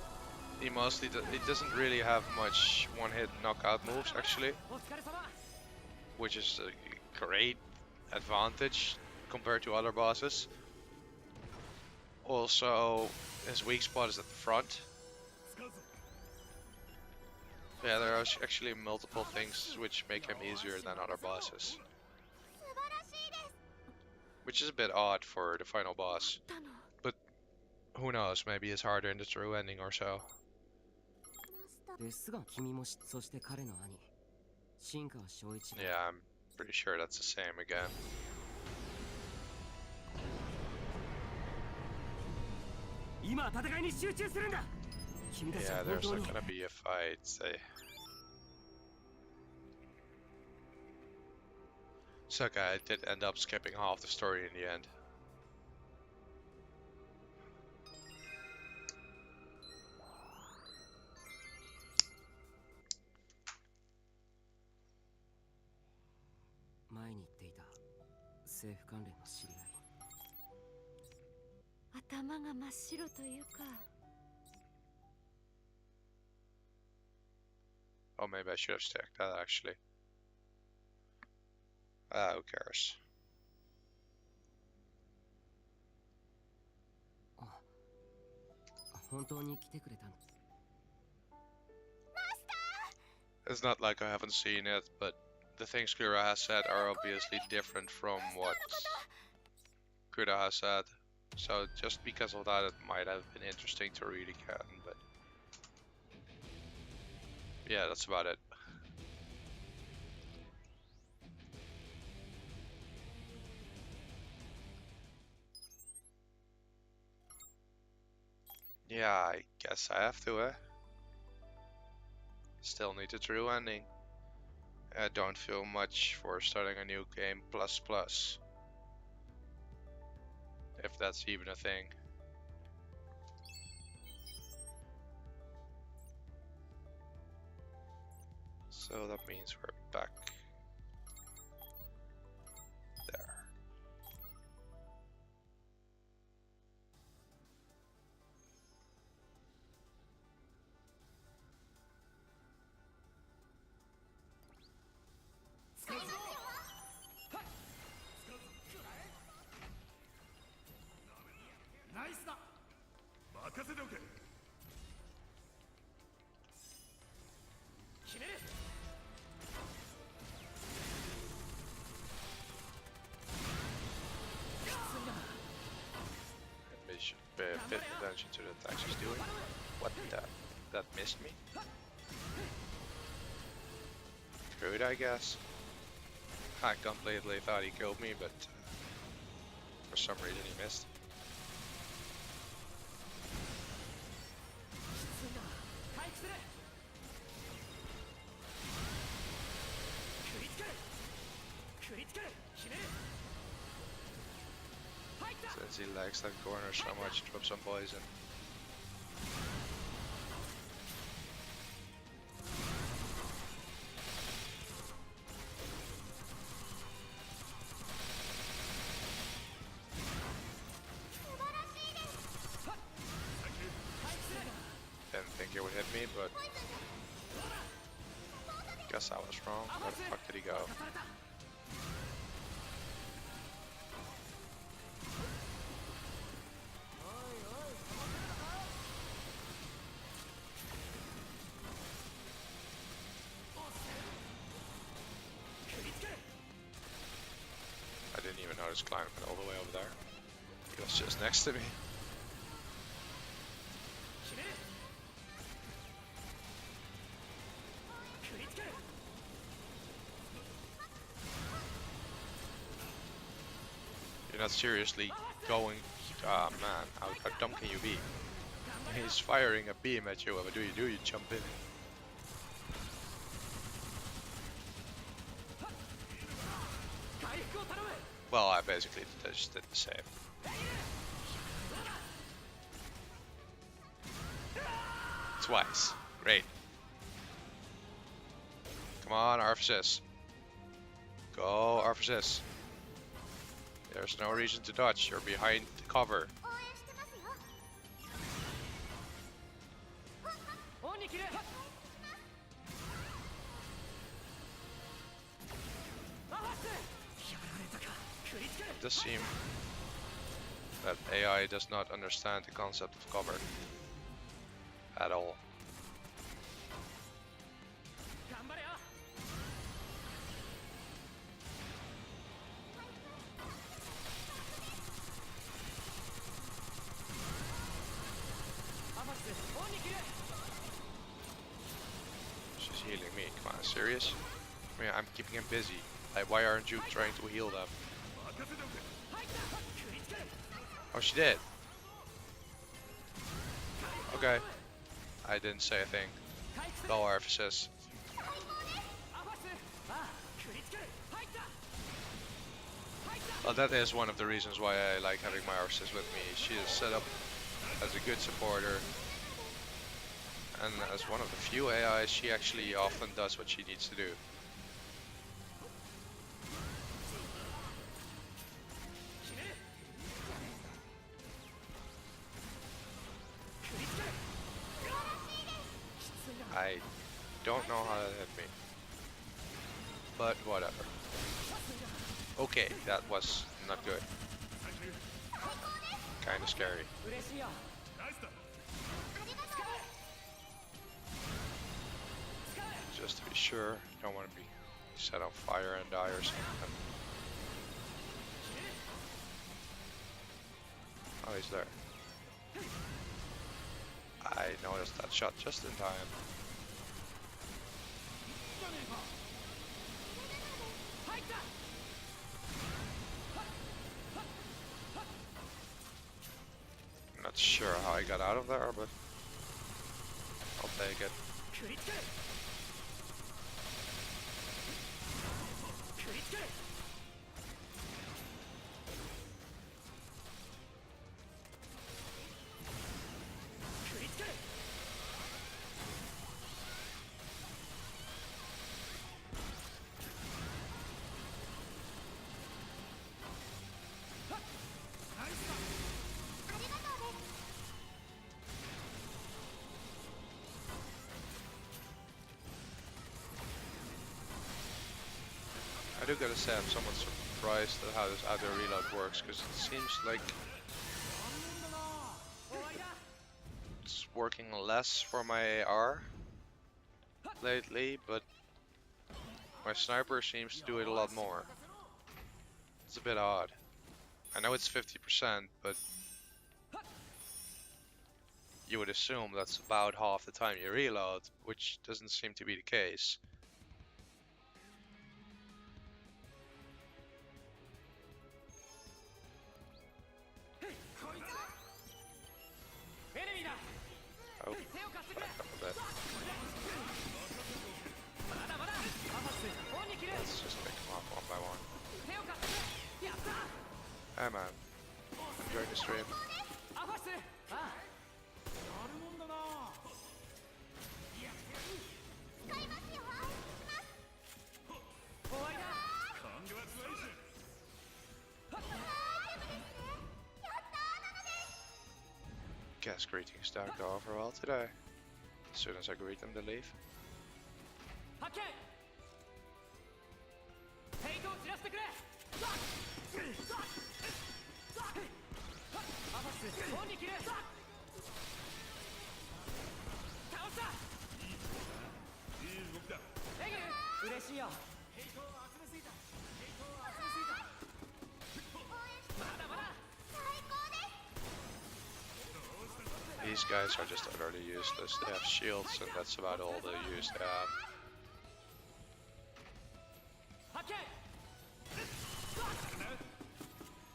he doesn't really have much one-hit knockout moves actually, which is a great advantage compared to other bosses. Also, his weak spot is at the front. Yeah, there are actually multiple things which make him easier than other bosses. Which is a bit odd for the final boss. But who knows, maybe it's harder in the true ending or so. Yeah, I'm pretty sure that's the same again. Yeah, there's not gonna be a fight. So okay, I did end up skipping half the story in the end. Oh, maybe I should have stacked that actually. Ah, who cares? It's not like I haven't seen it, but the things Kira has said are obviously different from what Kuda has said. So just because of that, it might have been interesting to read again, but yeah, that's about it. Yeah, I guess I have to, eh? Still need a true ending. I don't feel much for starting a new game plus plus. If that's even a thing. So that means we're back there. Nice だ。任せておけ。決める。 Maybe should pay a bit attention to the attacks he's doing. What the? That missed me? Good, I guess. I completely thought he killed me, but for some reason he missed. 回復する。食いつける。食いつける。決める。入った。 Since he likes that corner so much, drop some poison. Didn't think it would hit me, but guess I was wrong. Where the fuck did he go? I didn't even notice climbing all the way over there. He was just next to me. You're not seriously going. Ah man, how dumb can you be? He's firing a beam at you. What do? You jump in. Well, I basically just did the same. Twice. Great. Come on, Arphasis. Go, Arphasis. There's no reason to dodge. You're behind the cover. It does seem that AI does not understand the concept of cover at all. She's healing me. Come on, serious? I mean, I'm keeping him busy. Like, why aren't you trying to heal them? Oh, she did. Okay. I didn't say a thing. Go, Arphasis. Well, that is one of the reasons why I like having my Arphasis with me. She is set up as a good supporter. And as one of the few AIs, she actually often does what she needs to do. I don't know how that hit me, but whatever. Okay, that was not good. Kinda scary. Just to be sure, don't want to be set on fire and die or something. Oh, he's there. I noticed that shot just in time. Not sure how I got out of there, but I'll take it. I do gotta say I'm somewhat surprised at how this auto reload works, because it seems like it's working less for my AR lately, but my sniper seems to do it a lot more. It's a bit odd. I know it's 50%, but you would assume that's about half the time you reload, which doesn't seem to be the case. Oh, back up a bit. Let's just pick them off one by one. Hey man, enjoying the stream. Guess greetings don't go over well today. As soon as I greet them, they leave. These guys are just utterly useless. They have shields and that's about all the use they have.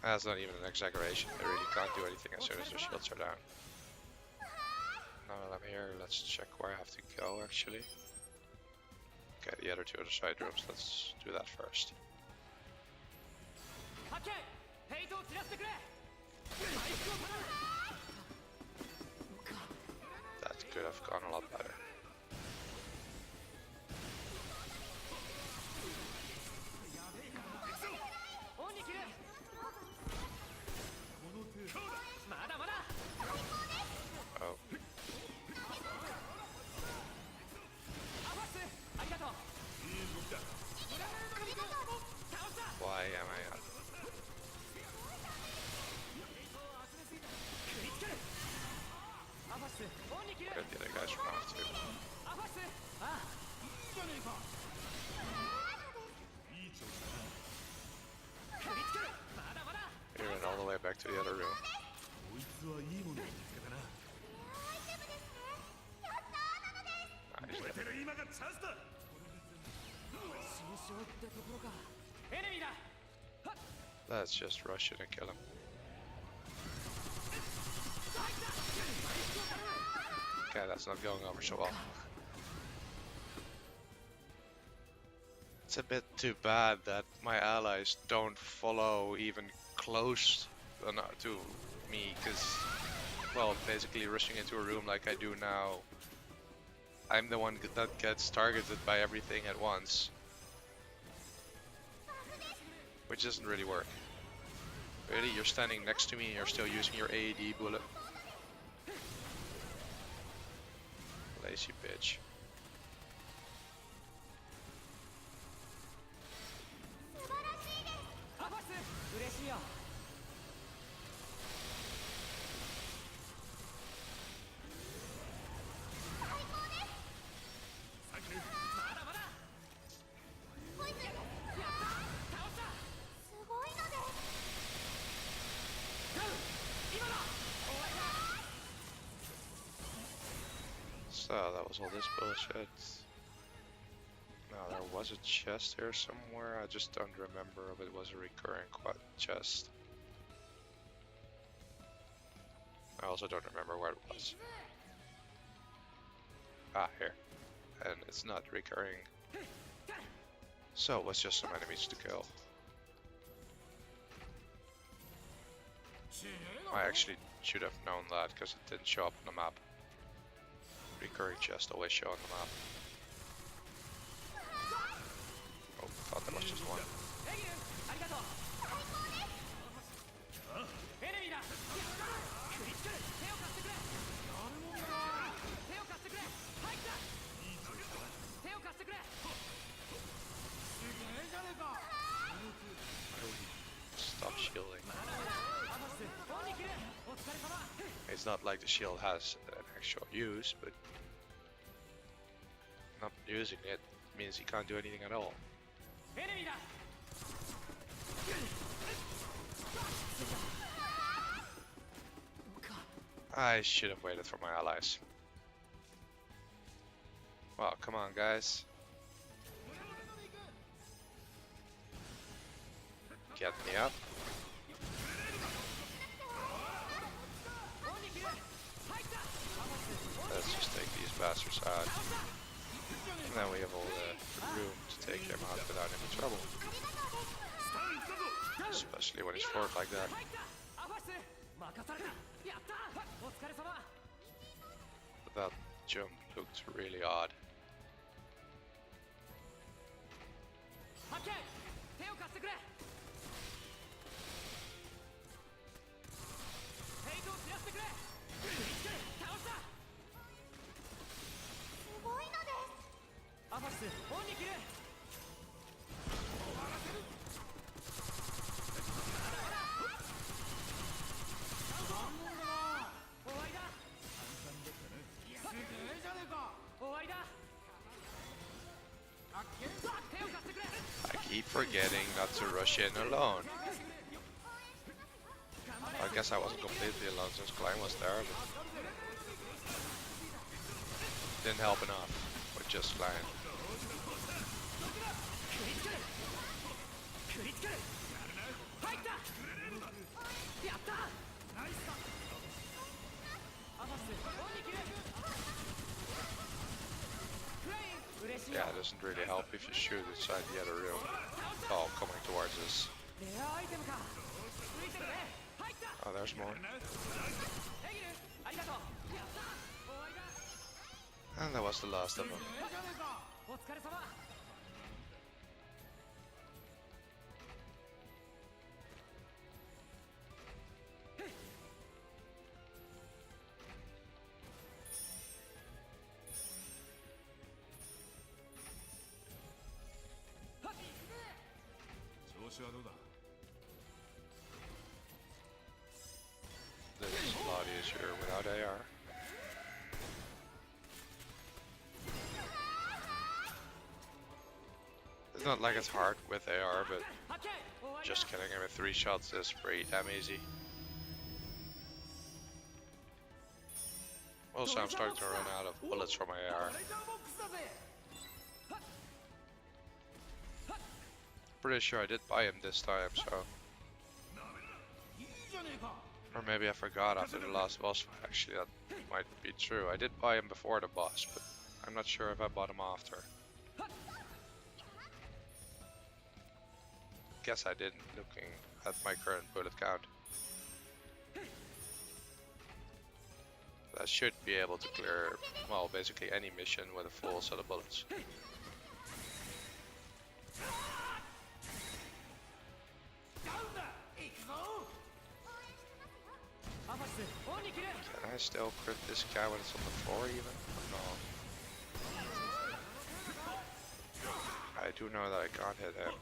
That's not even an exaggeration. They really can't do anything as soon as their shields are down. Now that I'm here, let's check where I have to go actually. Okay, the other two are the side rooms. Let's do that first. That could have gone a lot better. Oh. Why am I not? Get the other guys from off too. He ran all the way back to the other room. Let's just rush it and kill him. Okay, that's not going over so well. It's a bit too bad that my allies don't follow even close enough to me, because, well, basically rushing into a room like I do now, I'm the one that gets targeted by everything at once. Which doesn't really work. Really, you're standing next to me and you're still using your AED bullet. Lazy bitch. So that was all this bullshit. Now there was a chest here somewhere. I just don't remember if it was a recurring chest. I also don't remember where it was. Ah, here. And it's not recurring. So it was just some enemies to kill. I actually should have known that because it didn't show up on the map. Recurring chest always show on the map. Oh, thought there was just one. Stop shielding. It's not like the shield has an actual use, but not using it means he can't do anything at all. I should have waited for my allies. Well, come on, guys. Get me up. Let's just take these bastards out. And then we have all the room to take him out without any trouble. Especially when he's forward like that. But that jump looked really odd. I keep forgetting not to rush in alone. I guess I wasn't completely alone since Klein was there, but didn't help enough with just Klein. Yeah, it doesn't really help if you shoot inside the other room. Oh, coming towards us. Oh, there's more. And that was the last of them. This is a lot easier without AR. It's not like it's hard with AR, but just killing him with 3 shots is pretty damn easy. Also, I'm starting to run out of bullets from my AR. Pretty sure I did buy him this time, so... Or maybe I forgot after the last boss fight. Actually, that might be true. I did buy him before the boss, but I'm not sure if I bought him after. Guess I didn't, looking at my current bullet count. I should be able to clear, well, basically any mission with a full set of bullets. Can I still crit this guy when it's on the floor even? Or no? I do know that I can't hit him.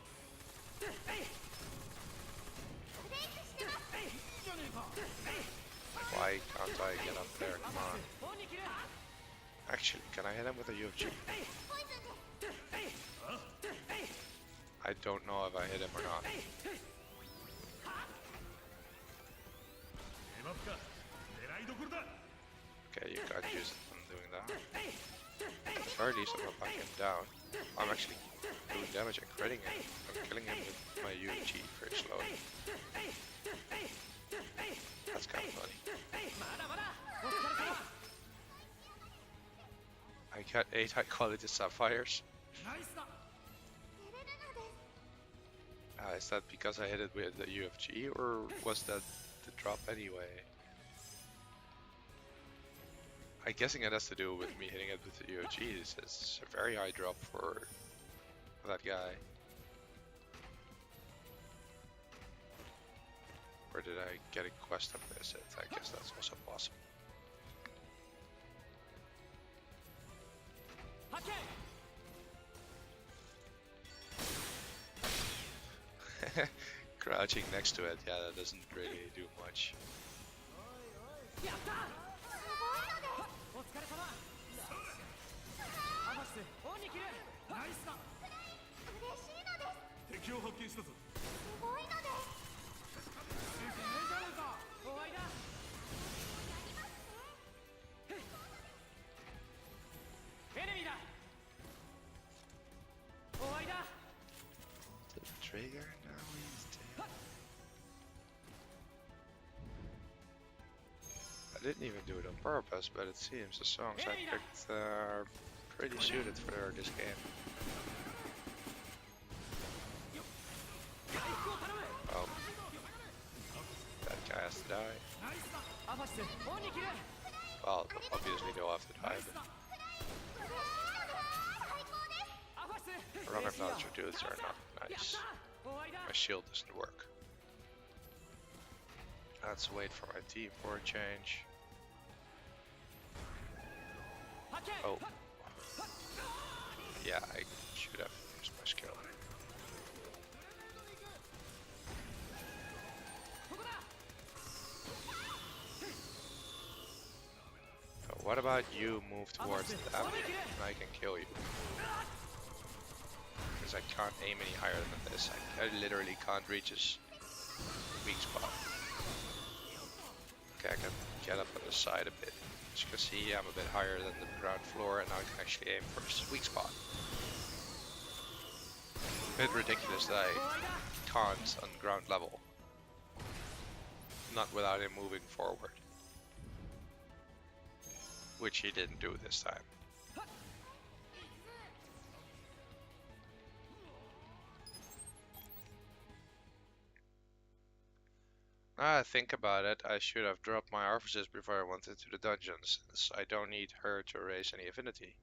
Why can't I get up there? Come on. Actually, can I hit him with a UFG? I don't know if I hit him or not. Okay, you can't use it when doing that. At the very least, I'm not backing him down. I'm actually doing damage and critting him. I'm killing him with my UG very slowly. That's kind of funny. I got 8 high quality sapphires. Is that because I hit it with the UFG, or was that the drop anyway? I'm guessing it has to do with me hitting it with the UFG. It's a very high drop for that guy. Or did I get a quest and miss it? I guess that's also possible. Crouching next to it, yeah, that doesn't really do much. The trigger, now he's dead. I didn't even do it on purpose, but it seems the songs I picked are pretty suited for this game. Oh, that guy has to die. Well, obviously they'll have to die, but rocket launcher dudes are not nice. My shield doesn't work. Let's wait for my team for a change. Oh. Yeah, I should have used my skill. So what about you move towards them and I can kill you? Because I can't aim any higher than this. I literally can't reach his weak spot. Okay, I can get up on the side a bit. As you can see, I'm a bit higher than the ground floor and now I can actually aim for his weak spot. A bit ridiculous that I can't on ground level. Not without him moving forward. Which he didn't do this time. Now I think about it, I should have dropped my officers before I went into the dungeons, since I don't need her to raise any affinity.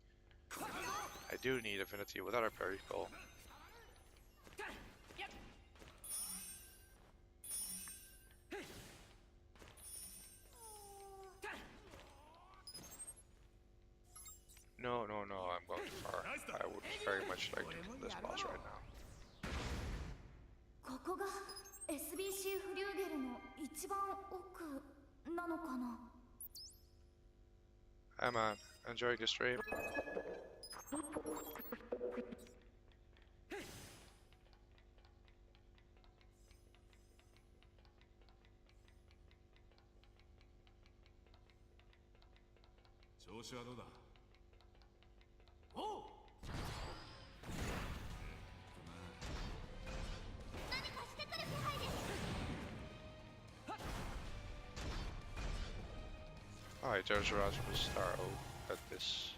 I do need affinity with other people. No, I'm going too far. I would very much like to kill this boss right now. ここが SBC フリューゲルの一番奥なのかな。 Hi man, enjoying the stream? Alright, there's Erasmus Star at this.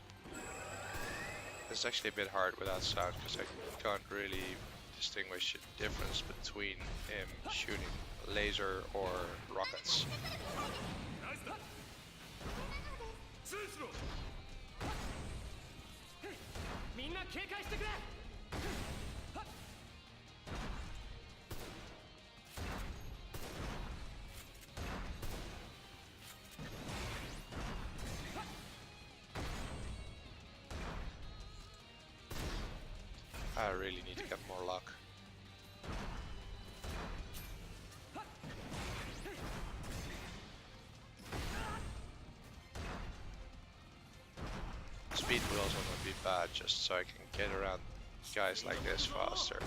It's actually a bit hard without sound because I can't really distinguish the difference between him shooting laser or rockets. I really need to get more luck. Speed would also not be bad, just so I can get around guys like this faster.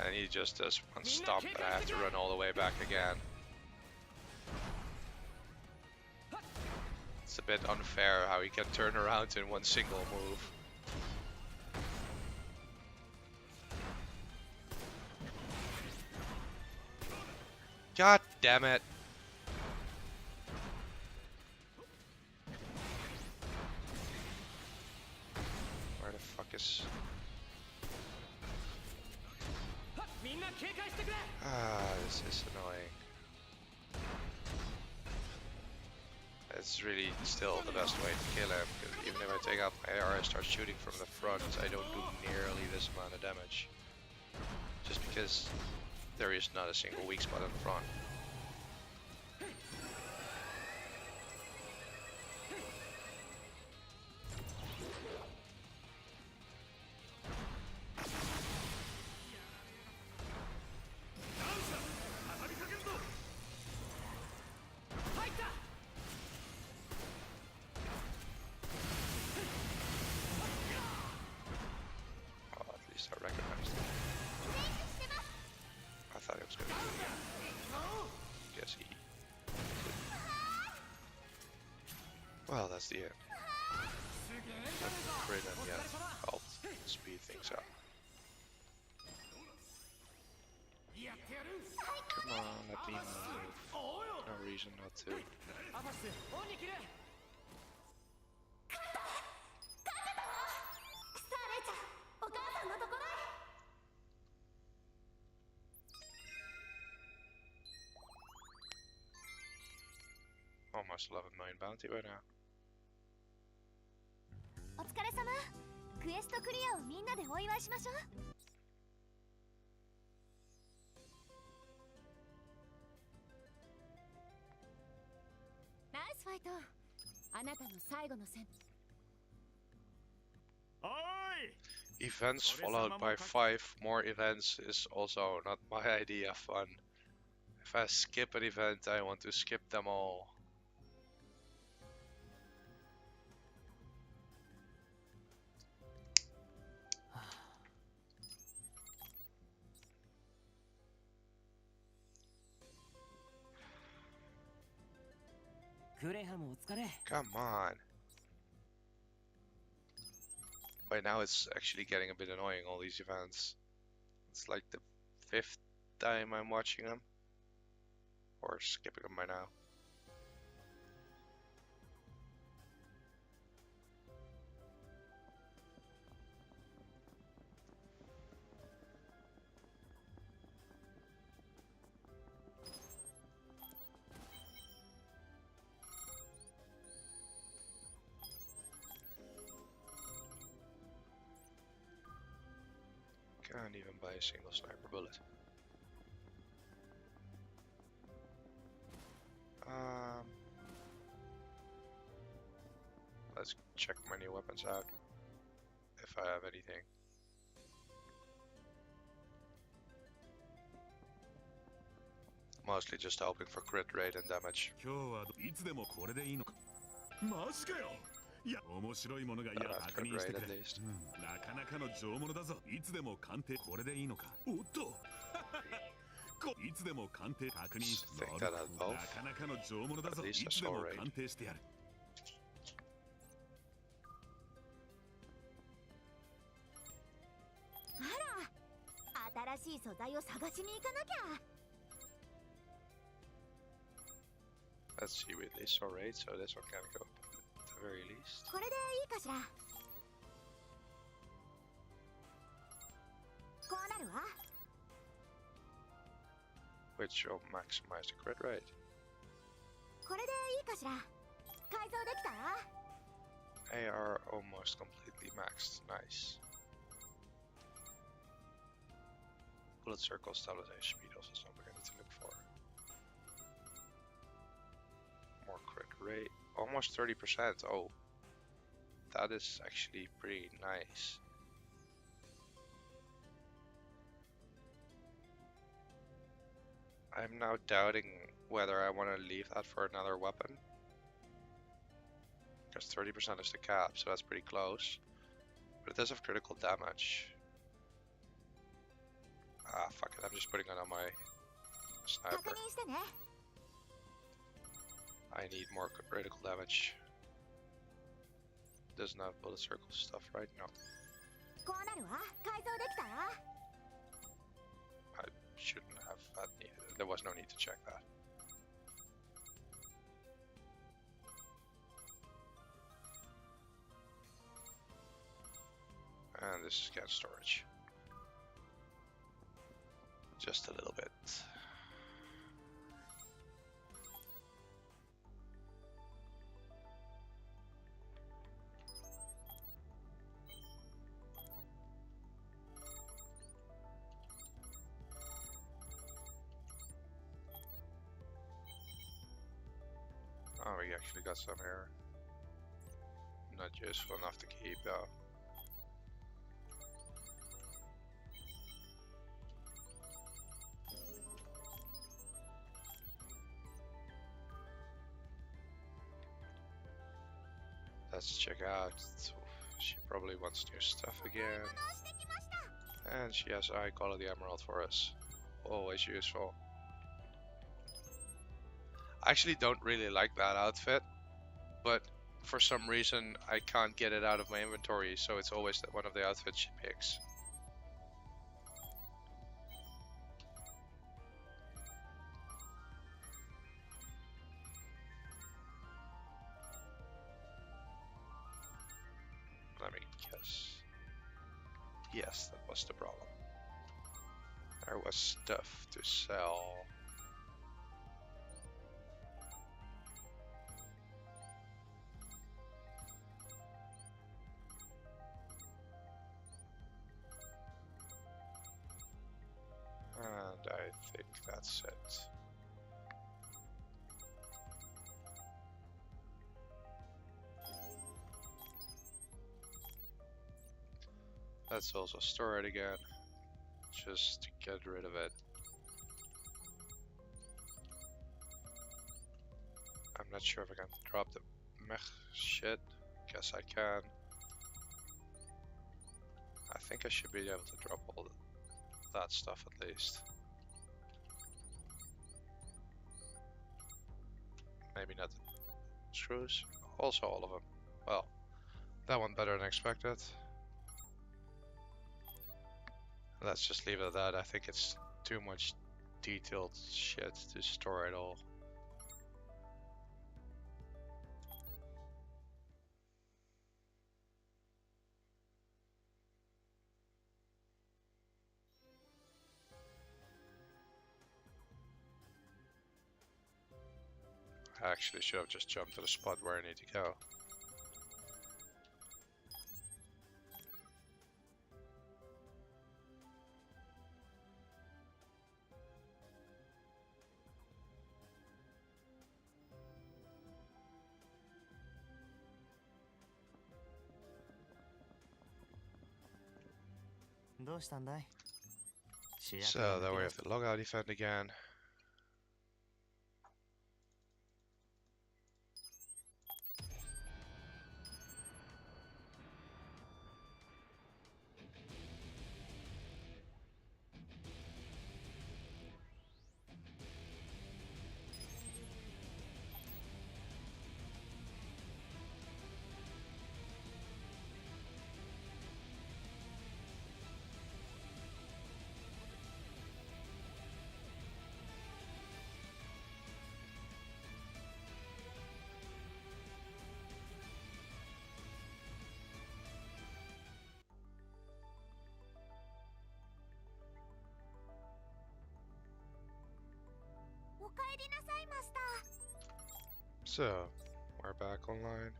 And he just does one stomp and I have to run all the way back again. It's a bit unfair how he can turn around in one single move. God damn it. Where the fuck is... this is annoying. It's really still the best way to kill him, because even if I take out my AR and start shooting from the front, I don't do nearly this amount of damage. Just because there is not a single weak spot in the front. Oh, at least I recognized it. I thought it was going to do it. Guess he didn't. Well, that's the end. But crit and yet helped speed things up. Come on, let me move. No reason not to. Almost level 9 bounty by now. お疲れ様。クエストクリアをみんなでお祝いしましょう。ナイスファイト。あなたの最後の戦。 Events followed by 5 more events is also not my idea of fun. If I skip an event, I want to skip them all. Come on. By now it's actually getting a bit annoying, all these events. It's like the 5th time I'm watching them. Or skipping them by now. Can't even buy a single sniper bullet. Let's check my new weapons out, if I have anything. Mostly just hoping for crit rate and damage. いや面白いものがいや確認してくれ、なかなかの上物だぞ。いつでも鑑定これでいいのか。おっといつでも鑑定確認して、なかなかの上物だぞ。いつでも鑑定してやる。あら、新しい素材を探しに行かなきゃ。 Let's see, we at least saw raid, so this one can go at the very least. これでいいかしら。こうなるわ。 Which will maximize the crit rate. これでいいかしら。改造できたわ。 AR almost completely maxed. Nice. Bullet circle stabilization speed also something I need to look for. More crit rate. Almost 30%. Oh. That is actually pretty nice. I'm now doubting whether I want to leave that for another weapon. Because 30% is the cap, so that's pretty close. But it does have critical damage. Ah, fuck it, I'm just putting it on my sniper. I need more critical damage. doesn't have bullet circle stuff, right? No. こうなるわ。改造できたら I shouldn't have had there was no need to check that. And this is gas storage. Just a little bit. Oh, we actually got some here. Not useful enough to keep though. Let's check out. She probably wants new stuff again. 物をしてきました And she has a high quality emerald for us. Always useful. I actually don't really like that outfit, but for some reason I can't get it out of my inventory, so it's always one of the outfits she picks. Let me guess. Yes, that was the problem. There was stuff to sell. And I think that's it. Let's also store it again, just to get rid of it. I'm not sure if I can drop the mech shit. Guess I can. I think I should be able to drop all that stuff at least. Maybe not the screws. Also all of them. Well, that one better than expected. Let's just leave it at that. I think it's too much detailed shit to store it all. I actually should have just jumped to the spot where I need to go. So there we have the logout event again. So, we're back online.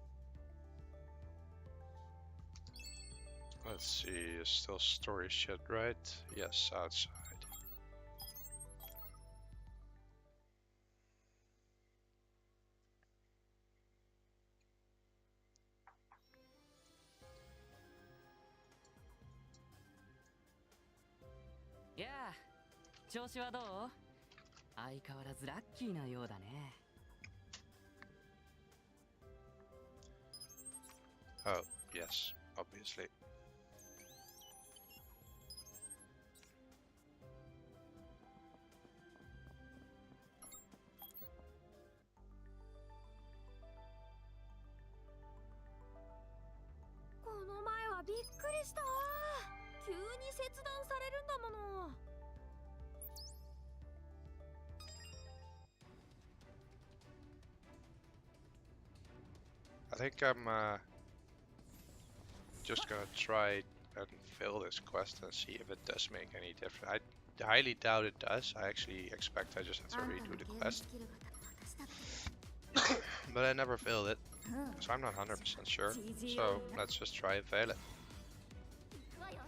Let's see, it's still story shit, right? Yes, outside. Yeah. 調子はどう？相変わらずラッキーなようだね。Oh, yes, obviously. 決断されるんだもの。 I think I'm just gonna try and fill this quest and see if it does make any difference. I highly doubt it does. I actually expect I just have to あんたの redo ゲ the ーム quest. スキルが私だって。 But I never failed it, うん。 so I'm not 100% sure. じじい So よな。 let's just try and fail it. 行くわよ。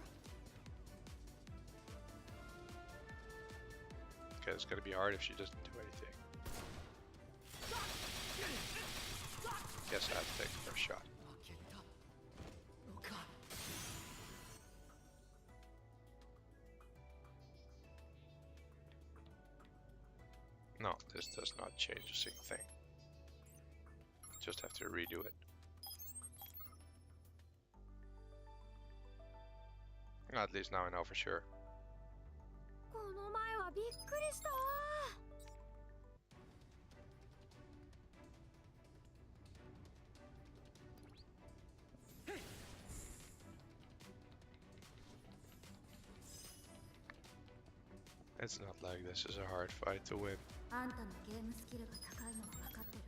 Okay, it's gonna be hard if she doesn't do anything. Guess I have to take the first shot. 負けたのか。 No, this does not change a single thing. Just have to redo it. At least now I know for sure. この前はびっくりしたわ。 It's not like this is a hard fight to win. あんたのゲームスキルが高いのは分かってる。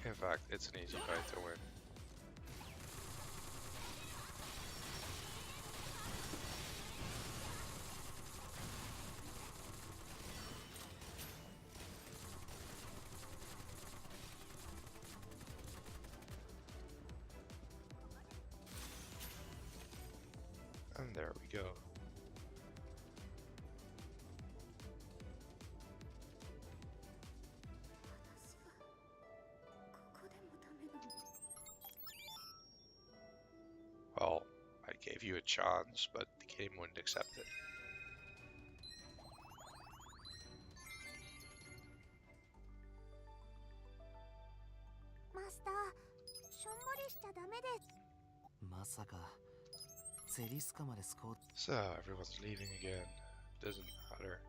In fact, it's an easy fight to win. And there we go. 私はここでもダメなの。 Well, I gave you a chance, but the game wouldn't accept it. マスター、しょんぼりしちゃダメです。まさかゼリスカまでスコー So everyone's leaving again. Doesn't matter.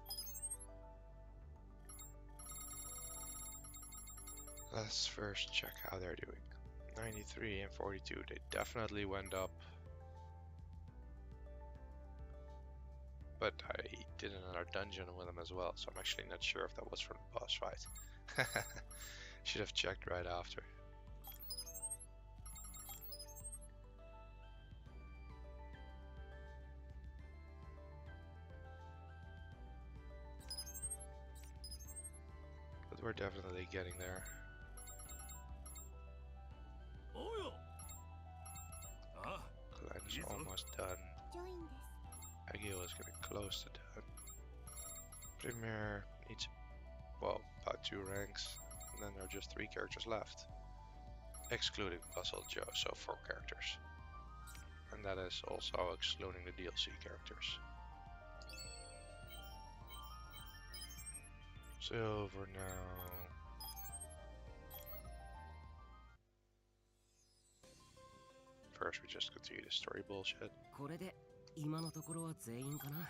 Let's first check how they're doing. 93 and 42. They definitely went up. But I did another dungeon with them as well, so I'm actually not sure if that was from the boss fight. Should have checked right after. But we're definitely getting there. おうよ。あ、 Glenn's Yes, almost done. ジョインです。 Agil is getting close to done. Premier needs, well, about 2 ranks. And then there are just 3 characters left. Excluding Puzzle Joe, so 4 characters. And that is also excluding the DLC characters. Silver now. First we just continue the story bullshit. これで今のところは全員かな。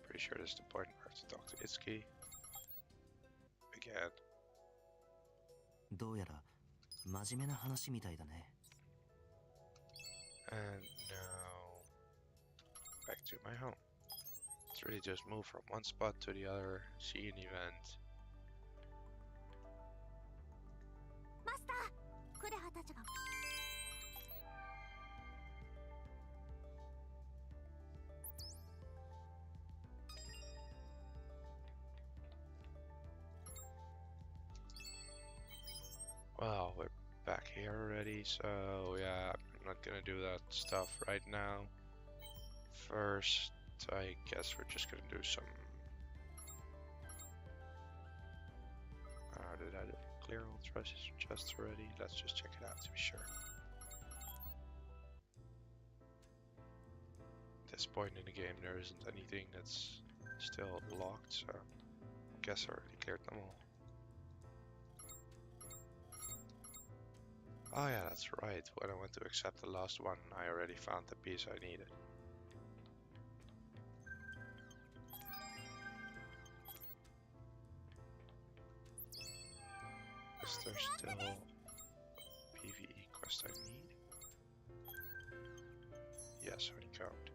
Pretty sure this is the point where I have to talk to Itsuki. Again. どうやら真面目な話みたいだね。 And now back to my home. Let's really just move from one spot to the other, see an event. マスター、クレハたちが。 Well, we're back here already, so yeah, I'm not gonna do that stuff right now. First, I guess we're just gonna do some... did I clear all the chests already? Let's just check it out to be sure. At this point in the game, there isn't anything that's still locked, so I guess I already cleared them all. Oh yeah, that's right. When I went to accept the last one, I already found the piece I needed. Is there still a PvE quest I need? count.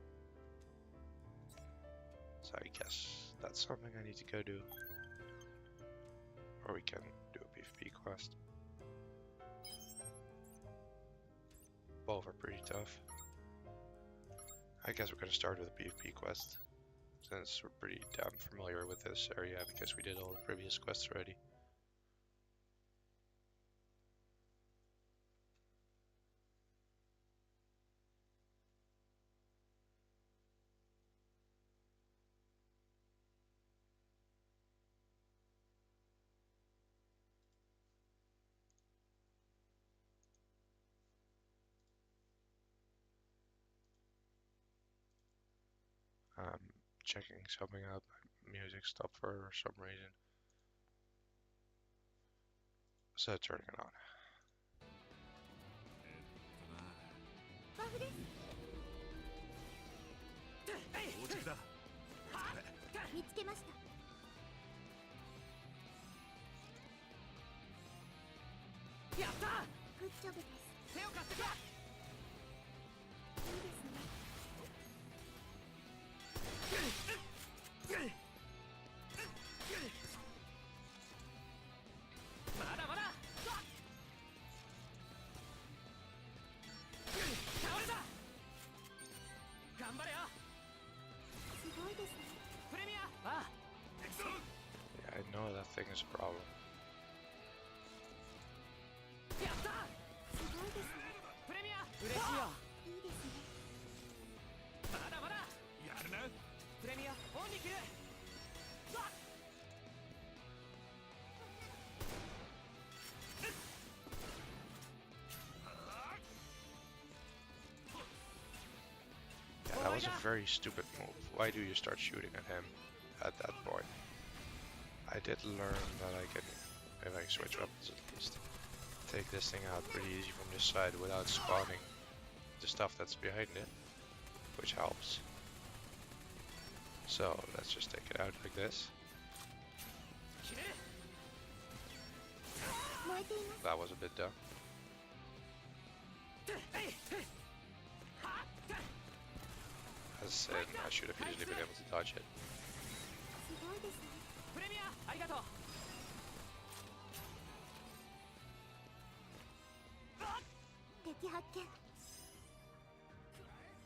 So I guess that's something I need to go do. Or we can do a PvP quest. Both are pretty tough. I guess we're gonna start with a PvP quest, since we're pretty damn familiar with this area because we did all the previous quests already. Checking something out. My music stopped for some reason. So turning it on. バフです。到着だ。見つけました。やった。グッジョブです。手を貸してくれ。いいですね。まだまだ。倒れた。頑張れよ。すごいですね。プレミア。ああ。 Yeah, I know that thing is a problem. やった。すごいですね。プレミア。嬉しいよ。いいですね。まだまだ。やるな。プレミアオンに切る。 Yeah, that was a very stupid move. Why do you start shooting at him at that point? I did learn that I can, if I switch weapons at least, take this thing out pretty easy from this side without spawning the stuff that's behind it, which helps. So let's just take it out like this. 切れる。 燃えています。 That was a bit dumb. As in, I should have easily been able to dodge it. すごいですね。プレミアありがとう。 敵発見。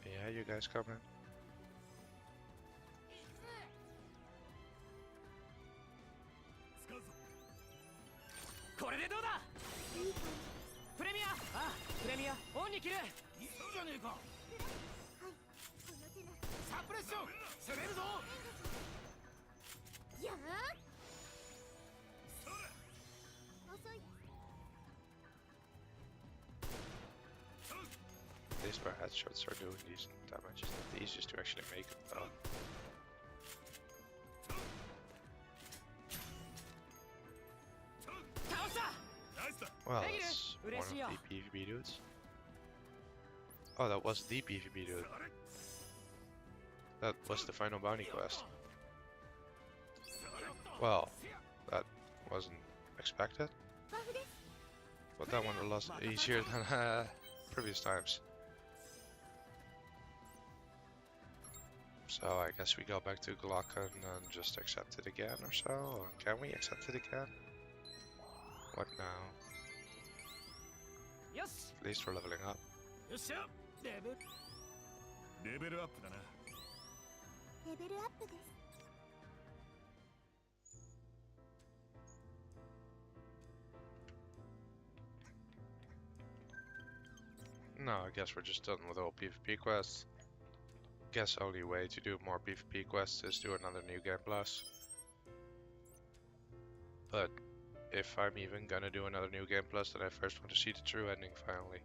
Yeah, you guys come in. 使うぞ。これでどうだ。いい感プレミア。ああ。プレミアオンに切る。いいじゃねえか。じ。はい。この手なら。サプレッション。攻めるぞ。やあ。遅い。 At least my headshots are doing decent damage. It's not the easiest to actually make them though. 倒した。 ナイスだ。 Well, Hey, that's one of Ureshi-yo. the PvP dudes. Oh, that was the PvP dude. That was the final bounty quest. Well, that wasn't expected, バフです。 but that one was a lot easier than previous times. So I guess we go back to Glocken and just accept it again or so? Or can we accept it again? What now? よし。 At least we're leveling up. よっしゃ。レベル。レベルアップだな。レベルアップです。 No, I guess we're just done with all PvP quests. Guess only way to do more PvP quests is do another new game plus. But if I'm even gonna do another new game plus, then I first want to see the true ending finally.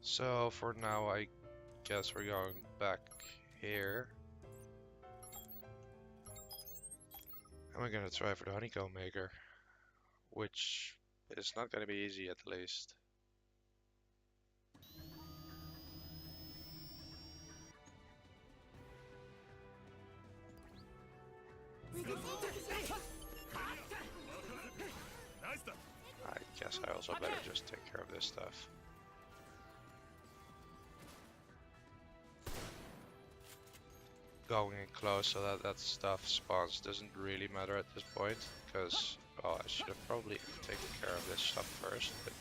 So for now, I guess we're going back here. And we're gonna try for the honeycomb maker, which is not gonna be easy at least. I guess I also better just take care of this stuff. going in close so that that stuff spawns doesn't really matter at this point, because, well, I should have probably taken care of this stuff first, but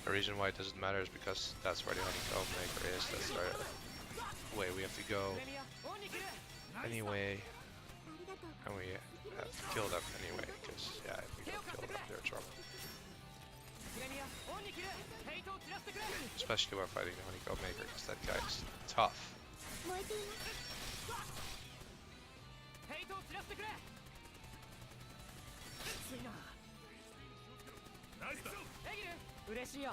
the reason why it doesn't matter is because that's where the honeycomb maker is, that's the way we have to go anyway, and we have to kill them anyway, because, yeah, if we don't kill them, they're in trouble. Especially when fighting the honeycomb maker, because that guy is tough. 燃えています。ヘイトを散らしてくれ。きついな。ナイスだ。エギル、嬉しいよ。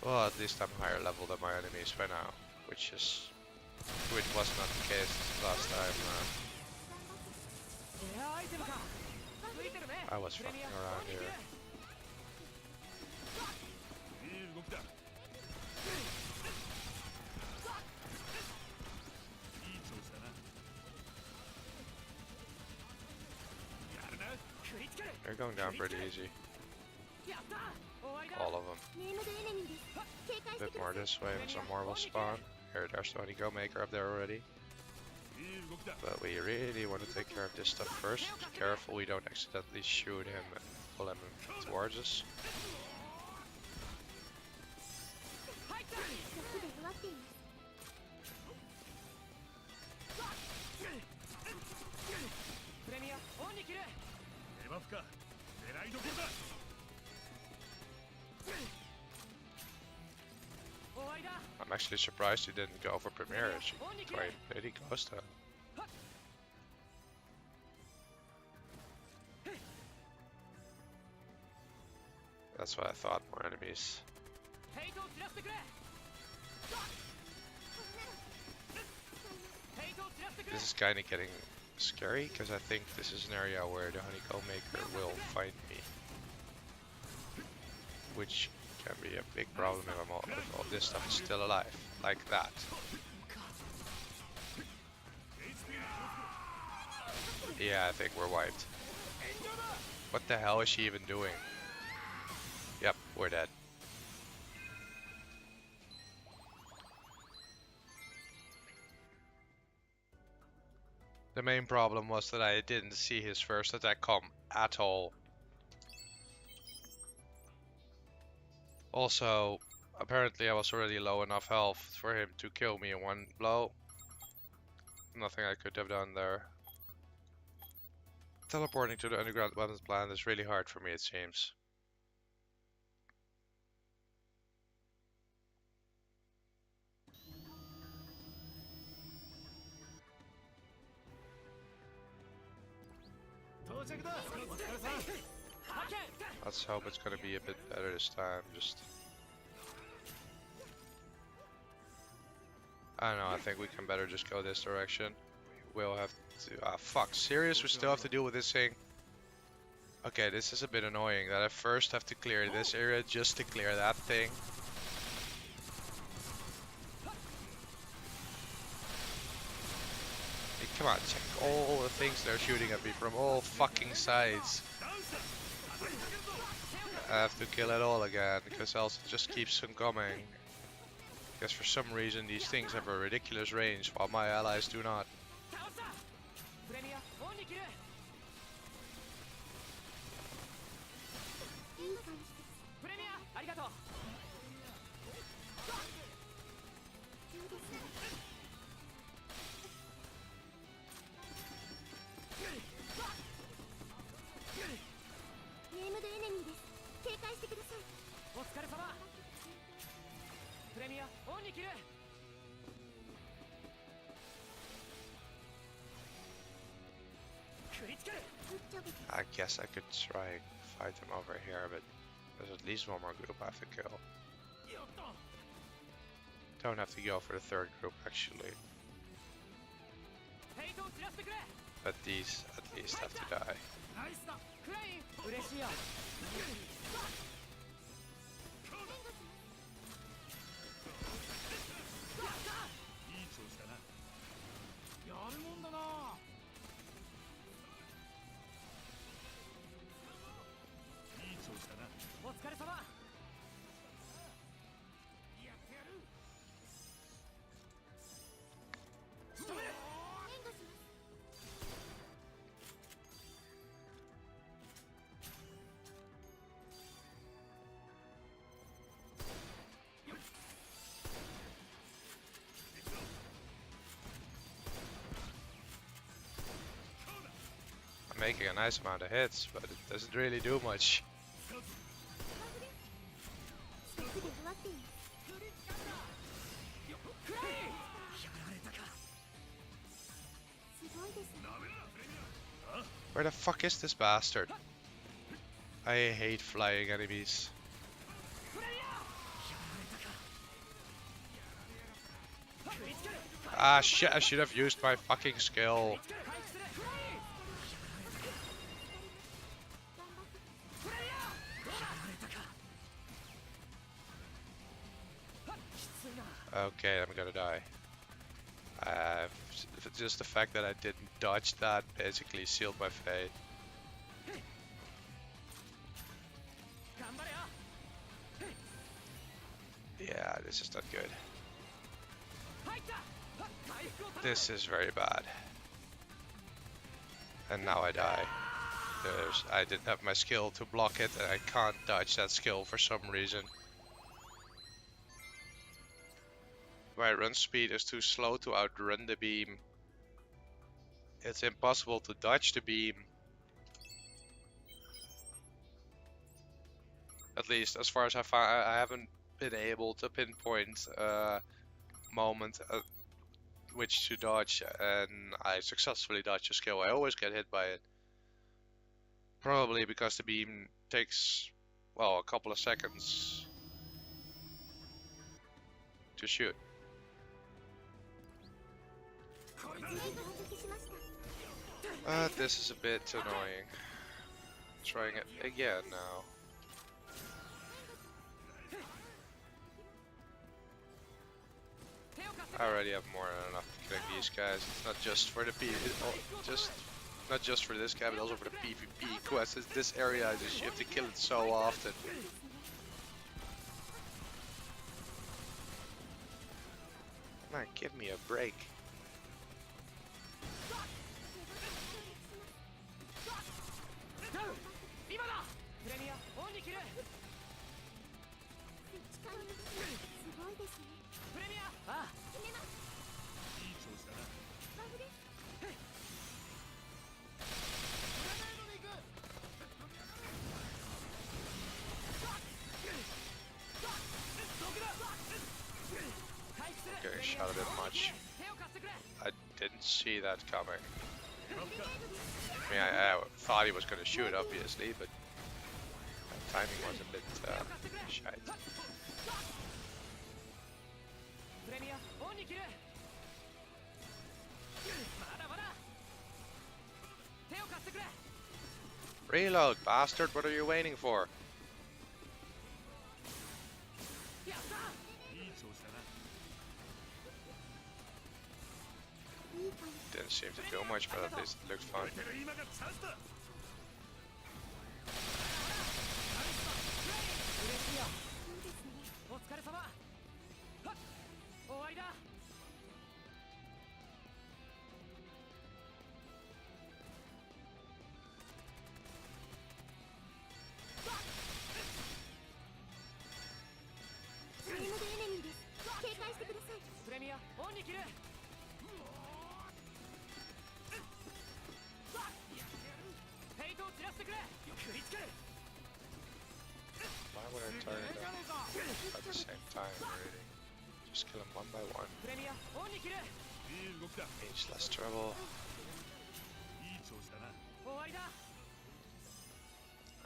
Well, at least I'm higher level than my enemies by now, which was not the case last time. エアアイテムか。ついてるね。 I was fucking around here. いい動きだ。いい調子だな。やるな。食いつける。 They're going down pretty easy. やった。終わりだ。 All of them. ネームドエネミーです。警戒 A して bit くだ more さい。 this way, and some more will spawn. Here, there's the honeycomb maker up there already. いい動きだ。 But we really want to take care of this stuff first. Be careful we don't accidentally shoot him and pull him towards us. 入った。毒で弱っています。プレミアオンに切る。デバフか。狙いどころだ。 終わりだ。 I'm actually surprised he didn't go for Premier. She quite pretty close to. That's what I thought, more enemies. ヘイトを散らしてくれ。ヘイトを散らしてくれ。 This is kind of getting scary, because I think this is an area where the honeycomb maker will find me. Which can be a big problem if all this stuff is still alive, like that. Yeah, I think we're wiped. What the hell is she even doing? Yep, we're dead. The main problem was that I didn't see his first attack come at all. Also, apparently I was already low enough health for him to kill me in one blow. Nothing I could have done there. Teleporting to the underground weapons plant is really hard for me, it seems. Let's hope it's gonna be a bit better this time. I don't know, I think we can better just go this direction. We'll have to... Ah, fuck. Serious? We still have to deal with this thing? Okay, this is a bit annoying that I first have to clear this area just to clear that thing. Hey, come on, check all the things they're shooting at me from all fucking sides. I have to kill it all again, because else it just keeps on coming. Because for some reason these things have a ridiculous range, while my allies do not. プレミアオンに切る。いい感じです。プレミアありがとう。そうですね。ネームドエネミーです。警戒してください。お疲れ様。プレミアオンに切る。 I guess I could try and fight them over here, but there's at least one more group I have to kill. Don't have to go for the third group actually. But these at least have to die. 嬉しいよ。 いい調子だな。やるもんだな。いい調子だな。お疲れ様。making a nice amount of hits, but it doesn't really do much. すぐ弱っていますすごいですね Where the fuck is this bastard? I hate flying enemies. Ah shit, I should have used my fucking skill. Okay, I'm gonna die. Just the fact that I didn't dodge that basically sealed my fate. Yeah, this is not good. This is very bad. And now I die. I didn't have my skill to block it, and I can't dodge that skill for some reason. My run speed is too slow to outrun the beam. It's impossible to dodge the beam. At least as far as I found, I haven't been able to pinpoint a moment at which to dodge, and I successfully dodge a skill. I always get hit by it. Probably because the beam takes, well, a couple of seconds to shoot. 到着しました This is a bit annoying. Trying it again now. I already have more than enough to kill these guys. It's not just for the not just for this guy, but also for the PvP quests. This area, you have to kill it so often. Man, give me a break. Getting shot a bit much. I didn't see that coming. I mean, I thought he was going to shoot, obviously, but timing was a bit shite. Reload, bastard! What are you waiting for? Didn't seem to do much, but at least it looked fun. Why would I target them at the same time, really? Just kill them one by one. Means less trouble.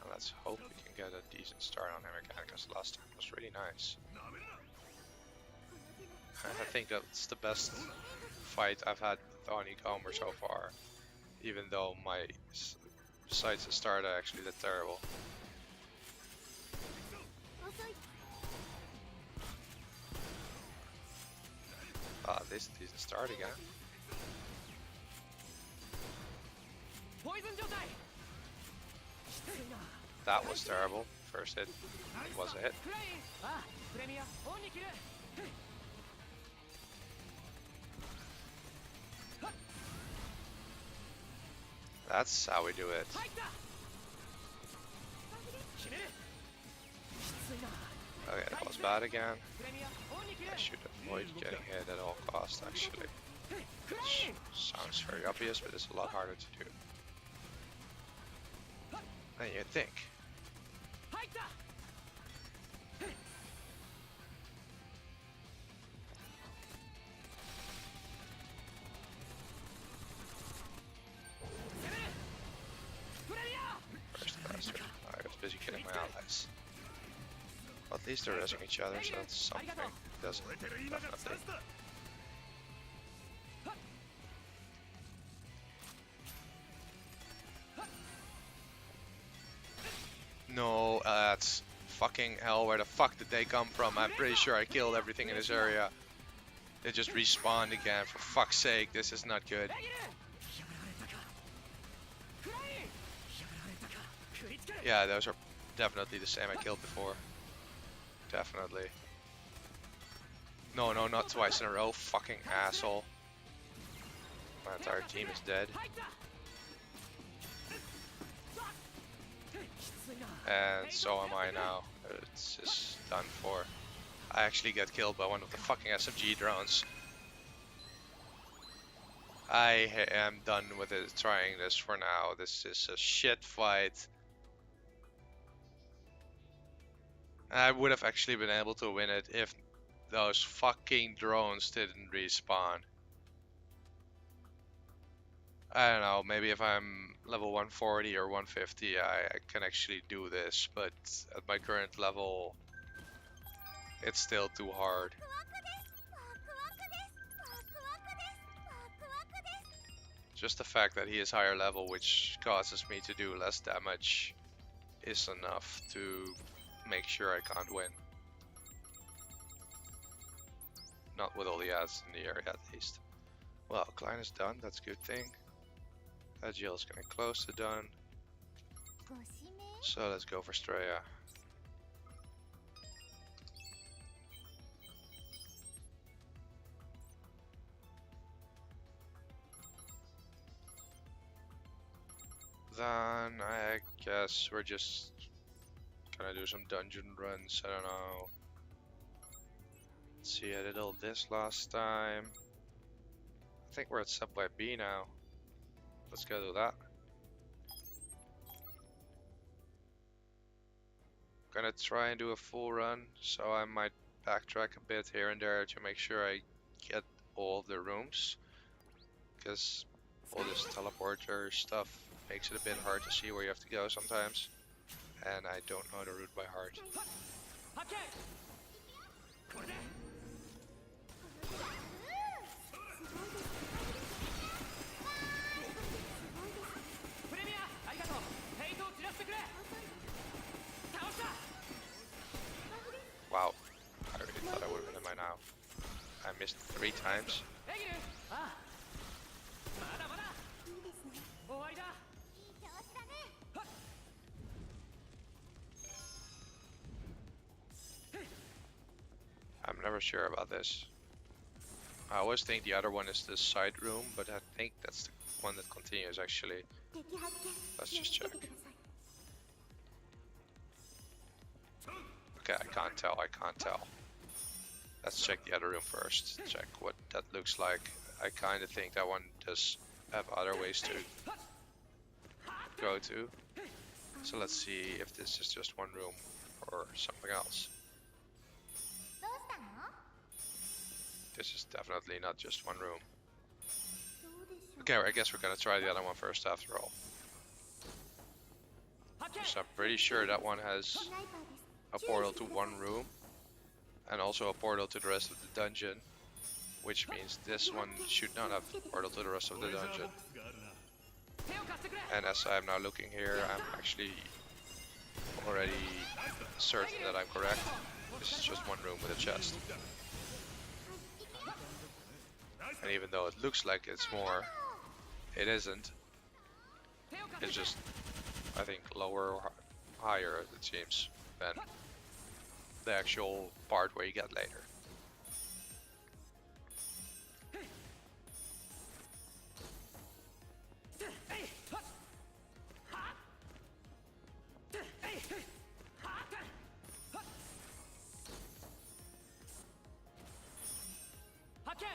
And let's hope we can get a decent start on him again, because last time was really nice. I think that's the best fight I've had with Honeycomber so far, even though my sights at start are actually that terrible. Ah, this decent start again. That was terrible. First hit was a hit. That's how we do it. Okay, that was bad again. I should avoid getting hit at all costs, actually. Which sounds very obvious, but it's a lot harder to do. than you think. 入った First bastard. I was busy killing my allies. Well, at least they're resing each other, so that's something. Doesn't 燃えてる今がチャン definitely. スだ No, that's fucking hell. Where the fuck did they come from? I'm pretty sure I killed everything in this area. They just respawned again. For fuck's sake, this is not good. レギルフライ食いつける Yeah, those are definitely the same I killed before. Definitely. No, no, not twice in a row. Fucking asshole. My entire team is dead. 入った And so am I now. It's just done for. I actually get killed by one of the fucking SMG drones. I am done with it, trying this for now. This is a shit fight. I would have actually been able to win it if those fucking drones didn't respawn. I don't know, maybe if I'm level 140 or 150 I can actually do this, but at my current level it's still too hard. ワクワクですワクワクですワクワクですワクワクです Just the fact that he is higher level, which causes me to do less damage, is enough to make sure I can't win. Not with all the ads in the area at least. Well, Klein is done, that's a good thing. Agile is getting close to done. ご指名 So let's go for Straya. Then I guess we're just gonna do some dungeon runs, I don't know. Let's see, I did all this last time. I think we're at Subway B now. Let's go do that. Gonna try and do a full run, so I might backtrack a bit here and there to make sure I get all of the rooms, because all this teleporter stuff makes it a bit hard to see where you have to go sometimes, and I don't know the route by heart. 発見これでプレミアありがとうフェイトを散らしてくれ倒した Wow, I really thought I would have been in by now. I missed 3 times. レギルああまだまだいいですね終わりだいい調子だね I'm never sure about this. I always think the other one is the side room, but I think that's the one that continues actually. 敵発見 Let's 気を just つけ check. てください Okay, I can't tell, I can't tell. Let's check the other room first. Check what that looks like. I kind of think that one does have other ways to go to. So let's see if this is just one room or something else. どうしたの This is definitely not just one room. どうでしょう Okay, I guess we're gonna try the other one first after all. 発見 So I'm pretty sure that one has スナイパーです a portal to one room and also a portal to the rest of the dungeon, which means this one should not have a portal to the rest of the トレジャー dungeon. ボックスがあるな 手を貸してくれ And as I'm now looking here, I'm actually already certain that I'm correct. This is just one room with a chest. And even though it looks like it's more, it isn't. 手を貸 It's して just, I think, lower or higher, it seems, than the actual part where you get later. 発見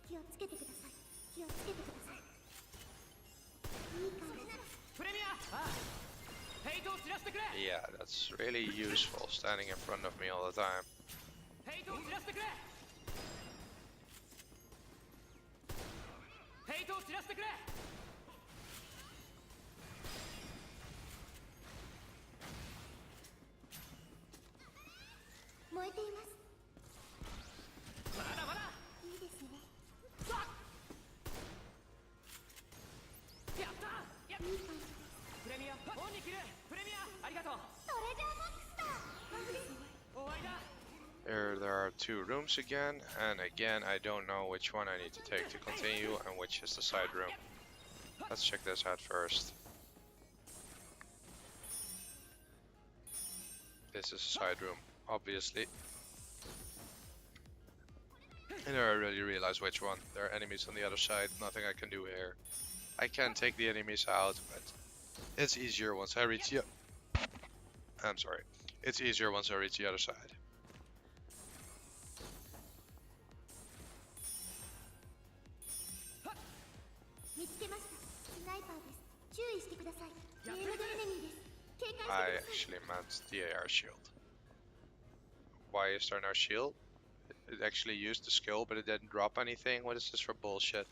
気をつけてください気をつけてくださいいい感じ That's really useful, standing in front of me all the time. フェイトを散らしてくれフェイトを散らしてくれ燃えています。まだまだいいですね。さあやったやっいい感じです。プレミアオンに切るプレミアありがとうトレジャーボックスだ。いいですね。終わりだ There are two rooms again, and again I don't know which one I need to take to continue and which is the side room. Let's check this out first. This is a side room, obviously. And I already realized which one. There are enemies on the other side, nothing I can do here. I can take the enemies out, but it's easier once I reach the... I'm sorry. It's easier once I reach the other side. 見つけました。スナイパーです。注意してください。メールドエネミーです。警戒してくだ I さい。 actually meant the AR shield. Why is there no shield? It actually used the skill, but it didn't drop anything. What is this for bullshit?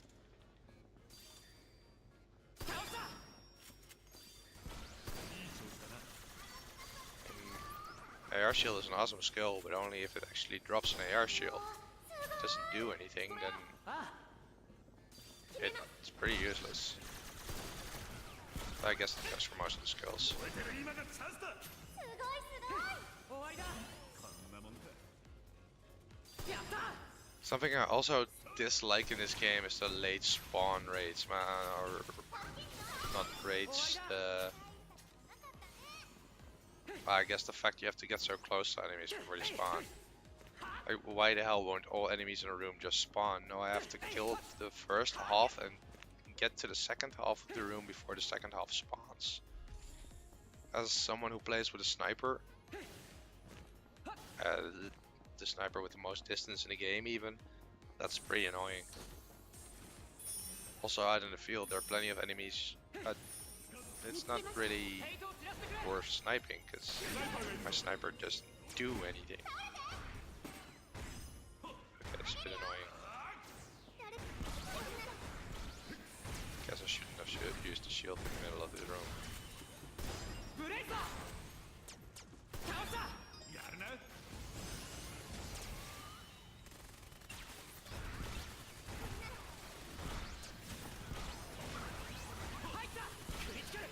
AR shield is an awesome skill, but only if it actually drops an AR shield. If it doesn't do anything, then あ it's pretty useless. I guess it goes for most of the skills. 覚えてる今がチャンスだすごいすごい。終わりだこんなもんだやった Something I also dislike in this game is the late spawn rates, man, or not rates, I guess the fact you have to get so close to enemies before they spawn. Like, why the hell won't all enemies in a room just spawn? No, I have to kill the first half and get to the second half of the room before the second half spawns. As someone who plays with a sniper, the sniper with the most distance in the game even, that's pretty annoying. Also out in the field there are plenty of enemies, but it's not really フェイトを散らしてくれ worth sniping because my sniper doesn't do anything. Okay, it's a bit annoying. Guess I shouldn't have used the shield in the middle of the room. ブレイザー倒したやるな 入ったクリティカル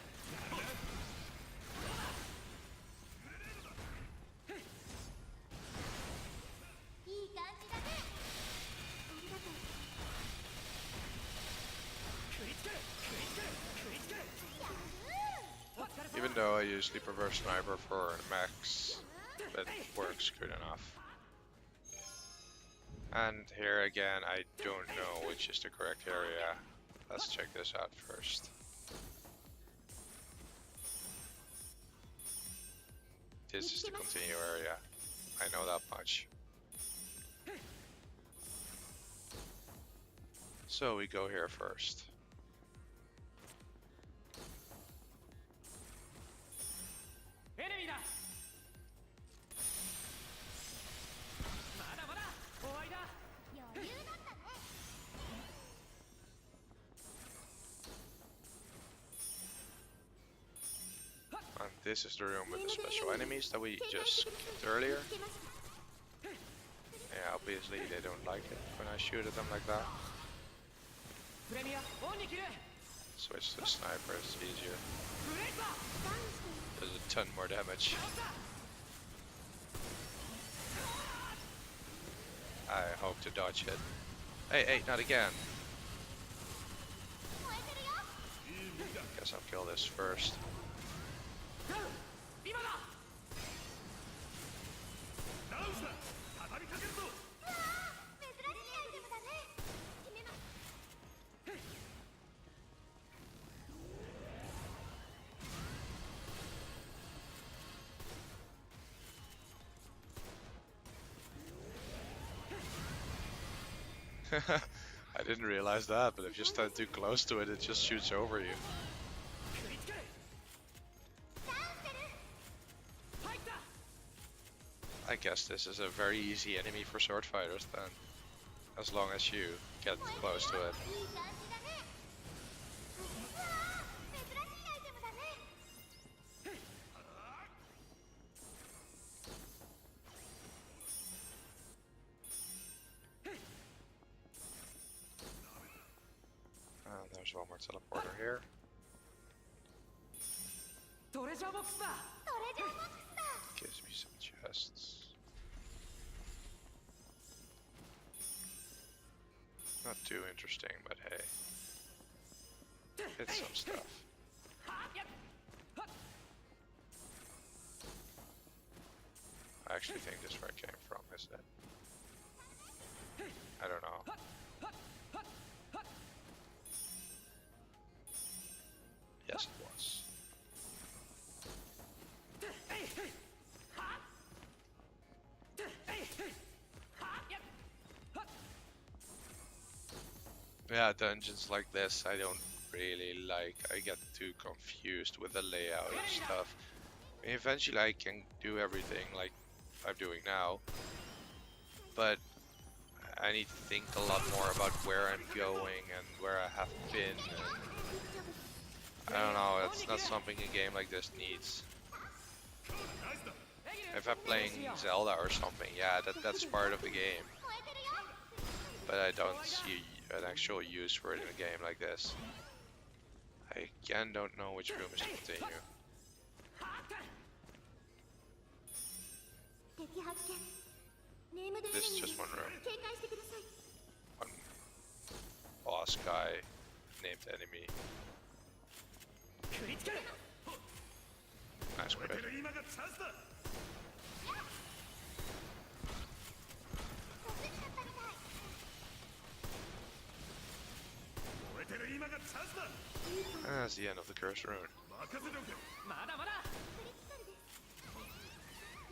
いい感じだね。ありがとう。クリティカルクリティカルクリティカル Even though I usually prefer sniper for max, that works good enough. And here again, I don't know which is the correct area. Let's check this out first. This is the continue area. I know that much. So we go here first. エネミーだまだまだ終わりだ余裕だったね。 And this is the room with the special enemies that we just skipped earlier. 見つけました。 Yeah, obviously they don't like it when I shoot at them like that. プレミアオンに切る Switch to sniper, it's easier. ブレイザー ダウンしている。 Does a ton more damage. 倒した I hope to dodge it. Hey, hey, not again. 燃えてるよ。 Guess I'll kill this first. ダウン今だダウンした畳みかけるぞ珍しいアイテムだね。決めます。 I didn't realize that, but if you stand too close to it, it just shoots over you. クリティカル ダウンしてる。I guess this is a very easy enemy for sword fighters then, as long as you get close to it. いい感じだね。うわあ、珍しいアイテムだね。 And there's one more teleporter here. トレジャーボックスだ。トレジャーボックスだ。 Gives me some chests. Not too interesting, but hey. It's some stuff. I actually think this is where it came from, isn't it? I don't know. Yes, it was. Yeah, dungeons like this I don't really like. I get too confused with the layout and stuff. I mean, eventually I can do everything like I'm doing now, but I need to think a lot more about where I'm going and where I have been. And I don't know, it's not something a game like this needs. If I'm playing Zelda or something, yeah, that's part of the game. But I don't see an actual use for it in a game like this. I again don't know which room is to continue. 敵発見。ネームドエネミ This is ー just one room. 警戒してください。 One boss guy named enemy. 食りつける。 Nice crit. 今がチャンスだ。飛んできちゃったみたい。燃えてる今がチャンスだ。 And that's the end of the cursed rune. 任せておけ。まだまだ。クリティカルです。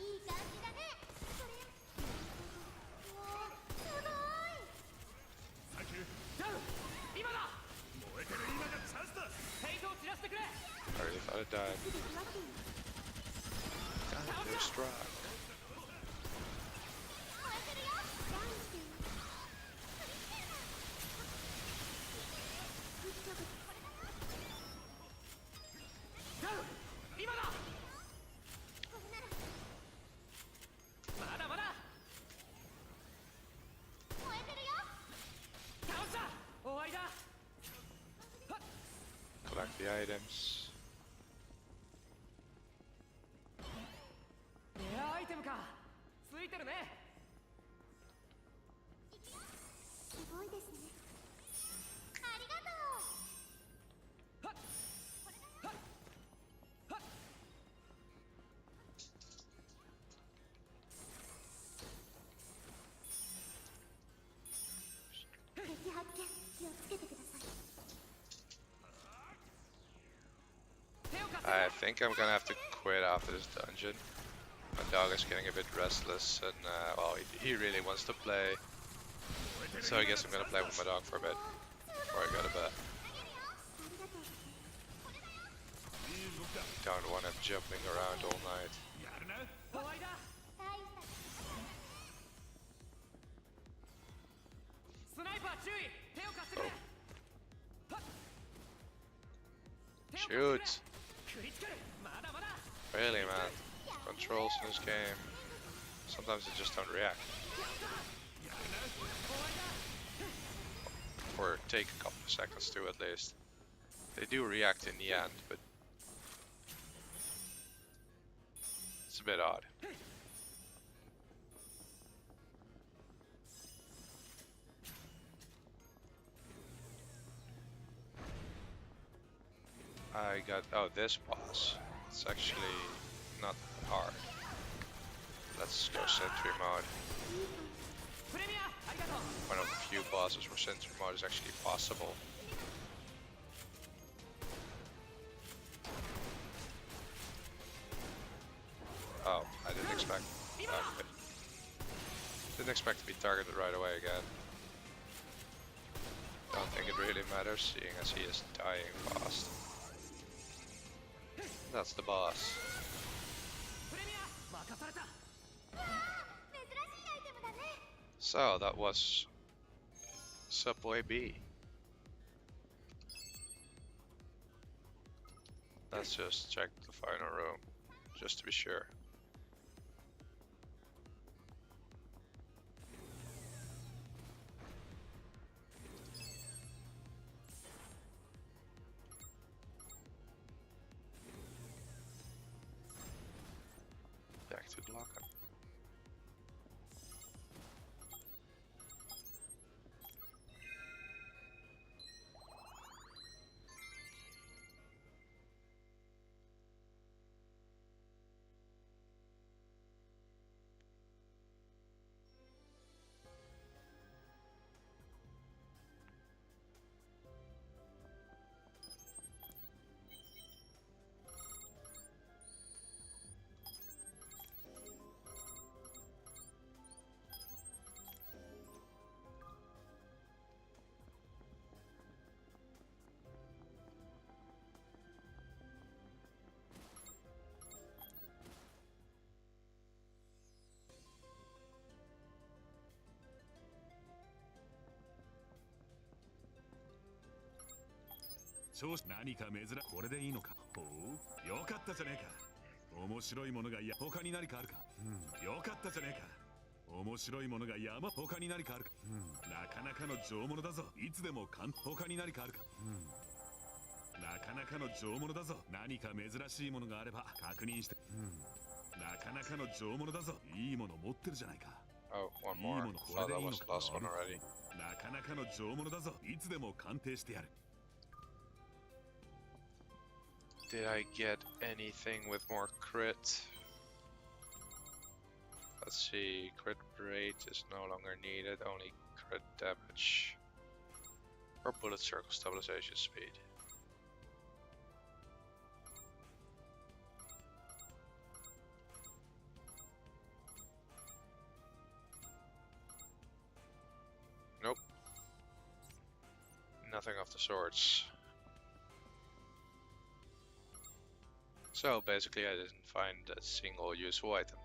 いい感じだね。それ。うわあ、すごい。サンキュー。ダウン。今だ。燃えてる今がチャンスだ。フェイトを散らしてくれ。 I really thought it died. すぐ来ますよ。 Thunder struck. 燃えてるよ。ダウンしてる。グッジョブ。ダウン。今だ。これなら。まだまだ。燃えてるよ。倒した。終わりだ。 Collect the items. レアアイテムか。ついてるね。すごいですね。ありがとう。はっはっはっ。敵発見。気をつけてください。手を貸して。 I think I'm gonna have to quit after this dungeon. My dog is getting a bit restless and well, he really wants to play. So I guess I'm gonna play with my dog for a bit before I go to bed. ありがとう。 Don't want him jumping around all night. やるな。終わりだ。大した。スナイパー注意。手を貸してくれ。はっ。手を貸してくれ。 Shoot! 食りつける。まだまだ。 Really, man. Controls in this game, sometimes they just don't react. Or take a couple of seconds to at least. They do react in the end, but it's a bit odd. I got, oh, this boss. It's actually not that hard. Let's go sentry mode. プレミアありがとう。 One of the few bosses where sentry mode is actually possible. Oh, I didn't expect. Okay. Didn't expect to be targeted right away again. Don't think it really matters, seeing as he is dying fast. That's the boss. プレミア任された。So that was Subway B. Let's just check the final room, just to be sure. Back to the locker.何か珍しこれでいいのか。ほう、よかったじゃねえか。面白いものが他に何かあるか。よかったじゃねえか。面白いものが他に何かあるか。なかなかの上物だぞ。いつでも他に何かあるか。なかなかの上物だぞ。何か珍しいものがあれば確認して。なかなかの上物だぞ。いいもの持ってるじゃないか。 Oh, one いい more. ものこ Thought れ that でいいの was the か。 last one already. なかなかの上物だぞ。いつでも鑑定してやる。 Did I get anything with more crit? Let's see, crit rate is no longer needed, only crit damage. Or bullet circle stabilization speed. Nope. Nothing of the sorts. So basically I didn't find a single useful item.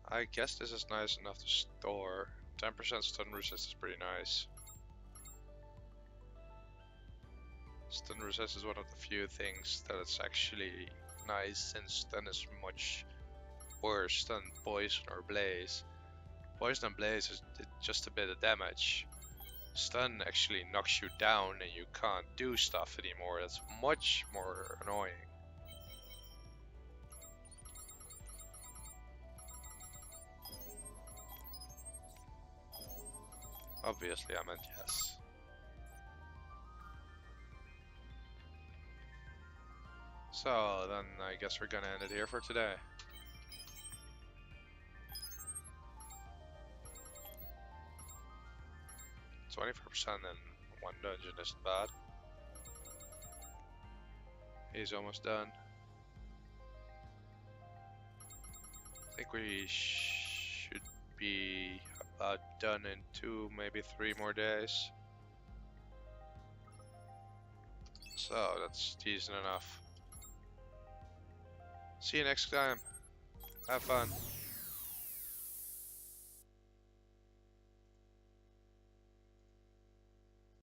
I guess this is nice enough to store. 10% stun resist is pretty nice. Stun resist is one of the few things that it's actually nice, since stun is much worse than poison or blaze. Poison and blaze is just a bit of damage. Stun actually knocks you down and you can't do stuff anymore. That's much more annoying. Obviously I meant yes. So then I guess we're gonna end it here for today. $24% in one dungeon isn't bad. He's almost done. I think we should be about done in 2, maybe 3 more days. So that's decent enough. See you next time. Have fun.